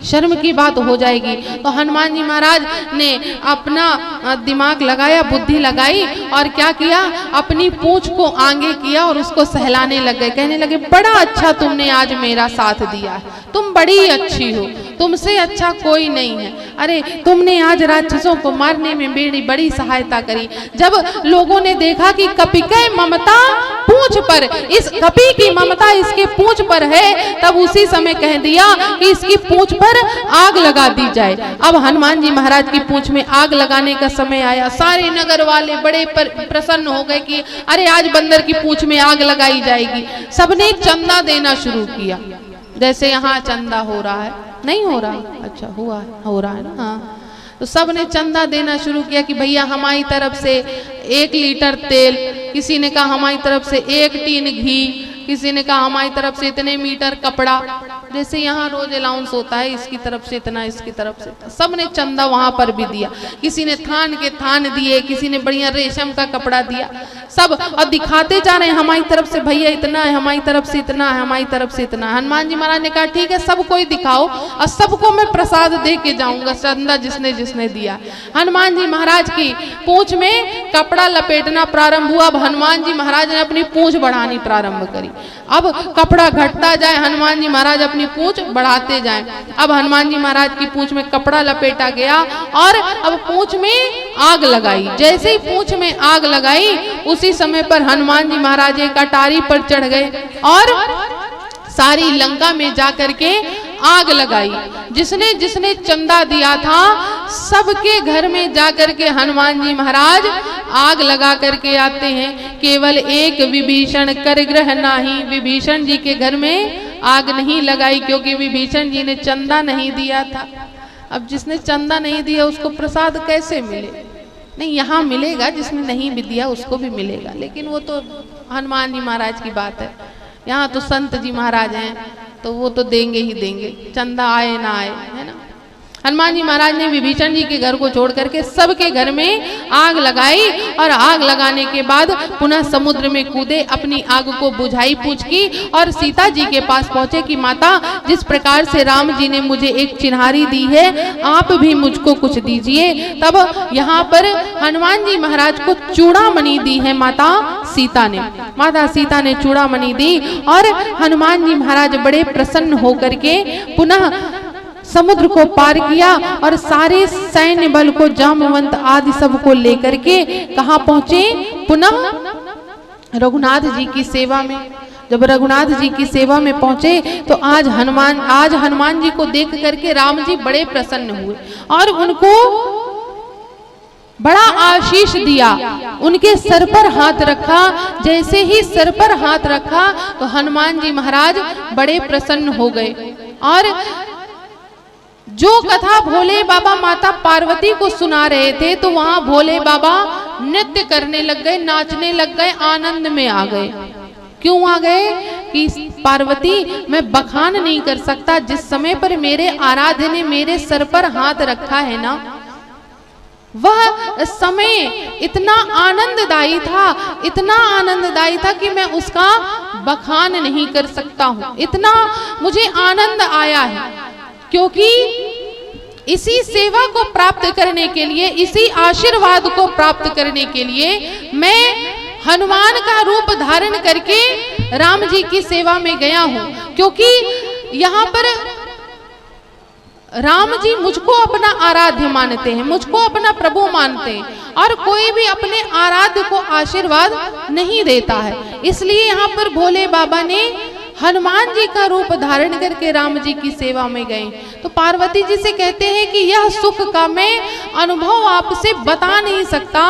शर्म की बात हो जाएगी। तो हनुमान जी महाराज ने अपना दिमाग लगाया, बुद्धि लगाई और क्या किया, अपनी पूंछ को आगे किया और उसको सहलाने लग गए। कहने लगे बड़ा अच्छा तुमने आज मेरा साथ दिया, तुम बड़ी अच्छी हो, तुमसे अच्छा कोई नहीं है। अरे तुमने आज राक्षसों को मारने में मेरी बड़ी सहायता करी। जब लोगों ने देखा कि कपि के ममता पूंछ पर, इस कपि की ममता इसके पूंछ पर है, तब उसी समय कह दिया कि इसकी पूंछ पर आग लगा दी जाए। अब हनुमान जी महाराज की पूंछ में आग लगाने का समय आया। सारे नगर वाले बड़े प्रसन्न हो गए कि अरे आज बंदर की पूंछ में आग लगाई जाएगी। सबने चंदा देना शुरू किया। जैसे यहाँ चंदा हो रहा है, नहीं हो रहा? अच्छा हुआ है, हो रहा है ना। हाँ, तो सब ने चंदा देना शुरू किया कि भैया हमारी तरफ से 1 लीटर तेल, किसी ने कहा हमारी तरफ से 1 टीन घी, किसी ने कहा हमारी तरफ से इतने मीटर कपड़ा। जैसे यहाँ रोज अलाउंस होता है, इसकी तरफ से इतना, इसकी तरफ से इतना। सब ने चंदा वहां पर भी दिया। किसी ने थान के थान दिए, किसी ने बढ़िया रेशम का कपड़ा दिया। सब और दिखाते जा रहे हैं हमारी तरफ से भैया इतना है, हमारी तरफ से इतना है, हमारी तरफ से इतना है। हनुमान जी महाराज ने कहा ठीक है, सब कोई दिखाओ और सबको मैं प्रसाद दे के जाऊंगा, चंदा जिसने जिसने दिया। हनुमान जी महाराज की पूंछ में कपड़ा लपेटना प्रारंभ हुआ। अब हनुमान जी महाराज ने अपनी पूंछ बढ़ानी प्रारंभ करी। अब कपड़ा घटता जाए, हनुमान जी महाराज अपनी पूंछ बढ़ाते जाएं। अब हनुमान जी महाराज की पूंछ में कपड़ा लपेटा गया और अब पूंछ में आग लगाई। जैसे ही पूंछ में आग लगाई उसी समय पर हनुमान जी महाराज एक अटारी पर चढ़ गए और सारी लंका में जाकर के आग लगाई। जिसने जिसने चंदा दिया था सबके घर में जाकर के हनुमान जी महाराज आग लगा करके आते हैं। केवल एक विभीषण कर ग्रह नाही, विभीषण जी के घर में आग नहीं लगाई क्योंकि विभीषण जी ने चंदा नहीं दिया था। अब जिसने चंदा नहीं दिया उसको प्रसाद कैसे मिले? नहीं, यहाँ मिलेगा, जिसने नहीं भी दिया उसको भी मिलेगा, लेकिन वो तो हनुमान जी महाराज की बात है। यहाँ तो संत जी महाराज हैं तो वो तो देंगे ही देंगे, चंदा आए ना आए, है ना। हनुमान जी महाराज ने विभीषण जी के घर को छोड़ करके सबके घर में आग लगाई और आग लगाने के बाद पुनः समुद्र में कूदे, अपनी आग को बुझाई पूछ की और सीता जी के पास पहुंचे कि माता, जिस प्रकार से राम जी ने मुझे एक चिन्हारी दी है, आप भी मुझको कुछ दीजिए। तब यहाँ पर हनुमान जी महाराज को चूड़ामणि दी है माता सीता ने। माता सीता ने चूड़ामणि दी और हनुमान जी महाराज बड़े प्रसन्न होकर के पुनः समुद्र को पार किया और सारे सैन्य बल को, जामवंत आदि सब को लेकर के कहाँ पहुंचे? पुनः रघुनाथ जी की सेवा में। जब रघुनाथ जी की सेवा में पहुंचे तो आज हनुमान जी को देख करके राम जी बड़े प्रसन्न हुए और उनको बड़ा आशीष दिया, उनके सर पर हाथ रखा। जैसे ही सर पर हाथ रखा तो हनुमान जी महाराज बड़े प्रसन्न हो गए और जो कथा भोले बाबा माता पार्वती को सुना रहे थे तो वहां भोले बाबा नृत्य करने लग गए, नाचने लग गए, आनंद में आ गए। क्यों आ गए कि पार्वती मैं बखान नहीं कर सकता, जिस समय पर मेरे आराध्य ने मेरे सर पर हाथ रखा है ना, वह समय इतना आनंददायी था, इतना आनंददायी था कि मैं उसका बखान नहीं कर सकता हूं। इतना मुझे आनंद आया है, क्योंकि इसी सेवा को प्राप्त करने के लिए, इसी आशीर्वाद को प्राप्त करने के लिए मैं हनुमान का रूप धारण करके राम जी की सेवा में गया हूं। क्योंकि यहाँ पर राम जी मुझको अपना आराध्य मानते हैं, मुझको अपना प्रभु मानते हैं, और कोई भी अपने आराध्य को आशीर्वाद नहीं देता है। इसलिए यहाँ पर भोले बाबा ने हनुमान जी का रूप धारण करके राम जी की सेवा में गए। तो पार्वती जी से कहते हैं कि यह सुख का मैं अनुभव आपसे बता नहीं सकता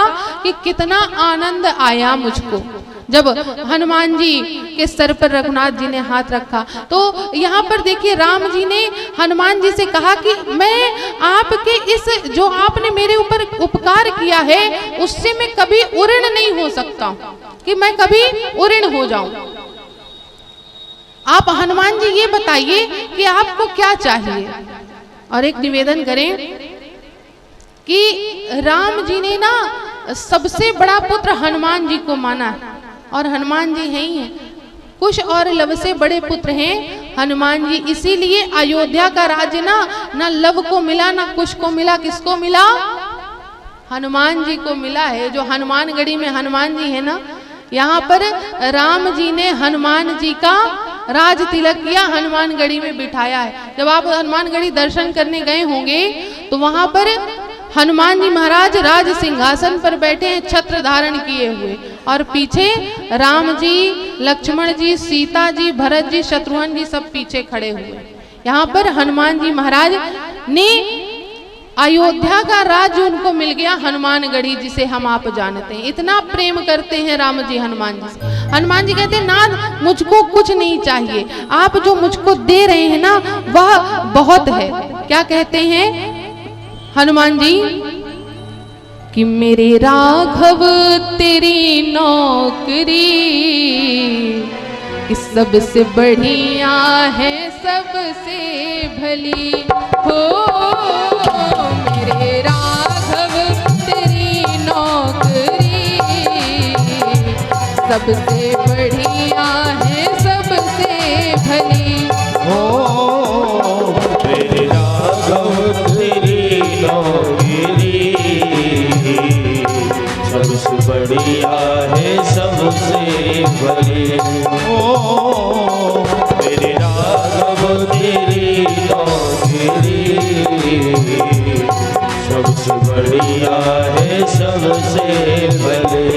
कि कितना आनंद आया मुझको जब हनुमान जी के सर पर रघुनाथ जी ने हाथ रखा। तो यहाँ पर देखिए राम जी ने हनुमान जी से कहा कि मैं आपके इस जो आपने मेरे ऊपर उपकार किया है उससे मैं कभी उऋण नहीं हो सकता, कि मैं कभी उऋण हो जाऊं। आप हनुमान जी ये बताइए कि आपको क्या चाहिए। और एक निवेदन करें कि राम जी ने ना सबसे बड़ा पुत्र हनुमान जी को माना है, और हनुमान जी हैं ही हैं। कुश और लव से बड़े पुत्र हैं हनुमान जी, इसीलिए अयोध्या का राज्य ना लव को मिला ना कुश को मिला, किसको मिला? हनुमान जी को मिला है। जो हनुमानगढ़ी में हनुमान जी है ना, यहाँ पर राम जी ने हनुमान जी का राज तिलक किया, हनुमानगढ़ी में बिठाया है। जब आप हनुमानगढ़ी दर्शन करने गए होंगे तो वहां पर हनुमान जी महाराज राज सिंहासन पर बैठे हैं, छत्र धारण किए हुए, और पीछे राम जी, लक्ष्मण जी, सीता जी, भरत जी, शत्रुघ्न जी सब पीछे खड़े हुए। यहाँ पर हनुमान जी महाराज ने अयोध्या का राज्य उनको मिल गया, हनुमानगढ़ी जिसे हम आप जानते हैं। इतना प्रेम करते हैं राम जी हनुमान जी से। हनुमान जी कहते हैं ना मुझको कुछ नहीं चाहिए, आप जो मुझको दे रहे हैं ना वह बहुत है। क्या कहते हैं हनुमान जी कि मेरे राघव तेरी नौकरी कि सबसे बढ़िया है, सबसे भली हो। मेरे राघव तेरी नौकरी सबसे बढ़िया है, सबसे भली हो। मेरे राघव तेरी नौकरी सबसे बढ़िया है, सबसे भली हो। मेरे राघव तेरी नौकरी सबसे बढ़िया है, सबसे भले।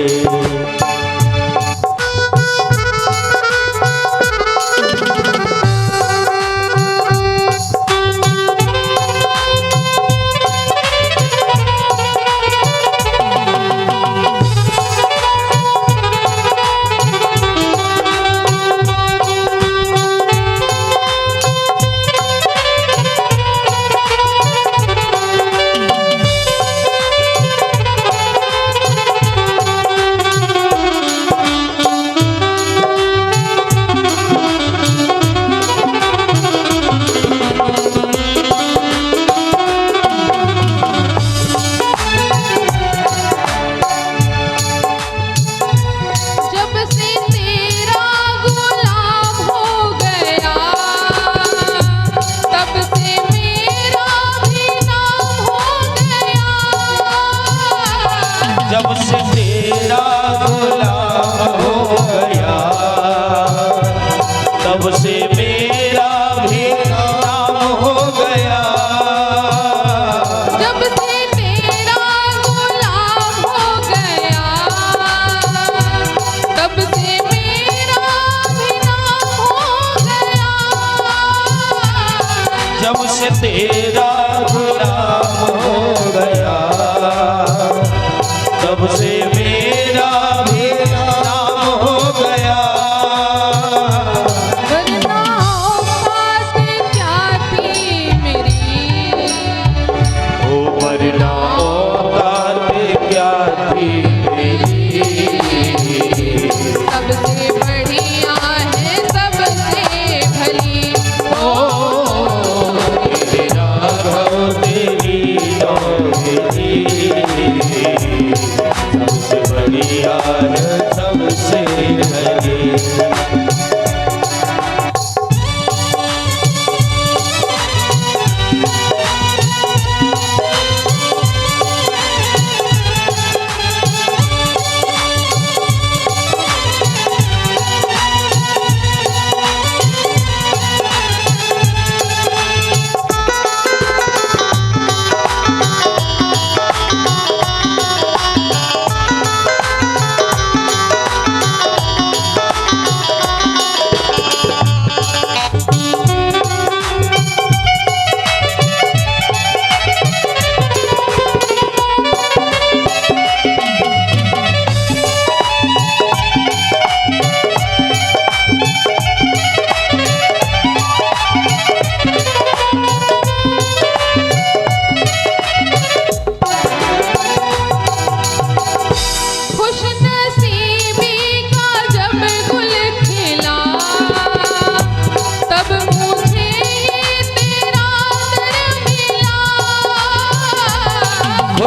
बिना औकात क्या थी मेरी, सबसे बढ़िया है सबसे भली। ओ मेरे राघव तेरी नौकरी सबसे बढ़िया है सबसे भली।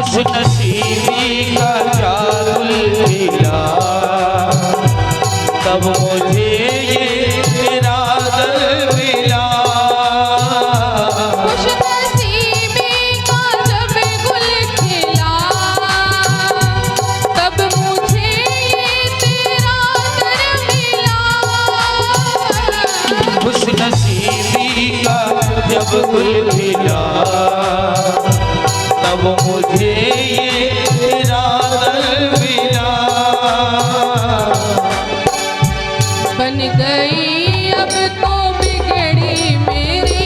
खुशनसीबी का जादुल खिला तब मुझे ये तेरा दर मिला। खुशनसीबी का जब गुल खिला तब मुझे ये तेरा दर मिला। खुशनसीबी का जब गुल खिला तब मुझे ये तेरा दर मिला। बन गई अब तो बिगड़ी मेरी,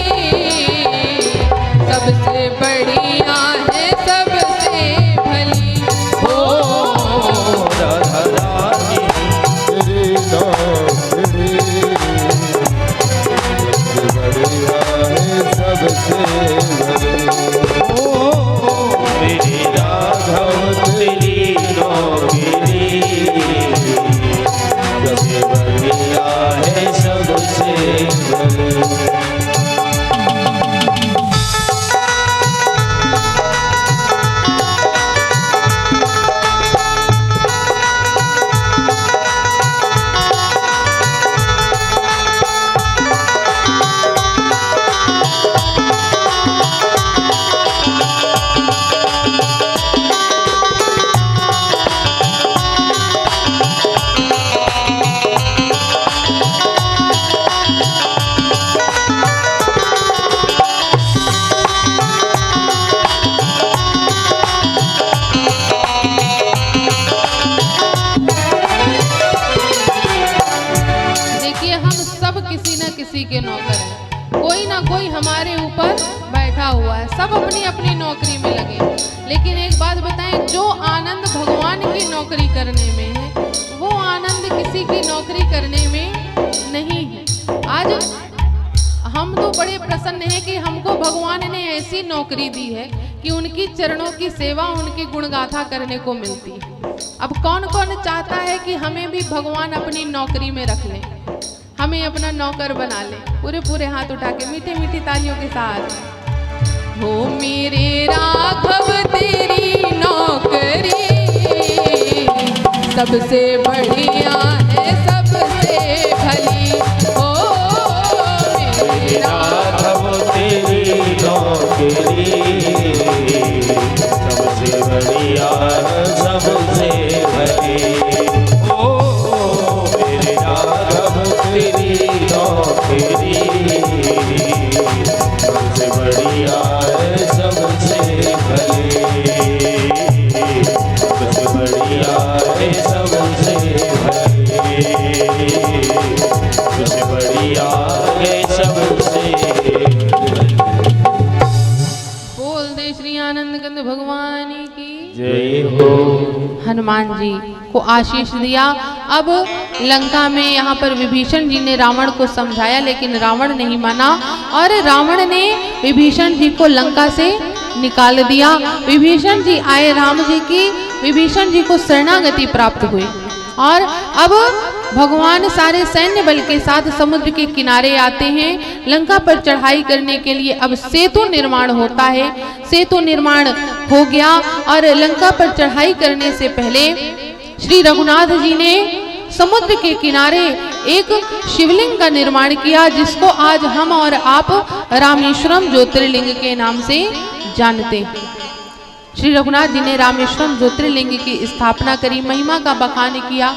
सबसे बढ़िया है सबसे भली। ओ राधा रानी तेरी नौकरी सबसे बढ़िया है सबसे भली। मेरी राघव तेरी नौकरी सबसे बढ़िया है सबसे भली। किसी के नौकर हैं, कोई ना कोई हमारे ऊपर बैठा हुआ है, सब अपनी अपनी नौकरी में लगे। लेकिन एक बात बताएं, जो आनंद भगवान की नौकरी करने में है वो आनंद किसी की नौकरी करने में नहीं है। आज हम तो बड़े प्रसन्न हैं कि हमको भगवान ने ऐसी नौकरी दी है कि उनकी चरणों की सेवा, उनकी गुणगाथा करने को मिलती है। अब कौन कौन चाहता है कि हमें भी भगवान अपनी नौकरी में रख लें, हमें अपना नौकर बना ले? पूरे पूरे हाथ उठा के मीठी मीठी तालियों के साथ। हो मेरे राघव तेरी नौकरी सबसे बढ़िया है सबसे भली। हो मेरे राघव तेरी नौकरी सबसे बढ़िया है सबसे भली। तेरी नौकरी सबसे बढ़िया है सबसे भली, सबसे बढ़िया है सबसे भली, सबसे बढ़िया है सबसे भली। बोल दे श्री आनंद कंद भगवान की जय हो। हनुमान जी को आशीष दिया। अब लंका में यहाँ पर विभीषण जी ने रावण को समझाया, लेकिन रावण नहीं माना और रावण ने विभीषण जी को लंका से निकाल दिया। विभीषण जी आए राम जी की, विभीषण जी को शरणागति प्राप्त हुई और अब भगवान सारे सैन्य बल के साथ समुद्र के किनारे आते हैं। लंका पर चढ़ाई करने के लिए अब सेतु निर्माण होता है। सेतु निर्माण हो गया और लंका पर चढ़ाई करने से पहले श्री रघुनाथ जी ने समुद्र के किनारे एक शिवलिंग का निर्माण किया, जिसको आज हम और आप रामेश्वरम ज्योतिर्लिंग के नाम से जानते हैं। श्री रघुनाथ जी ने रामेश्वरम ज्योतिर्लिंग की स्थापना करी, महिमा का बखान किया।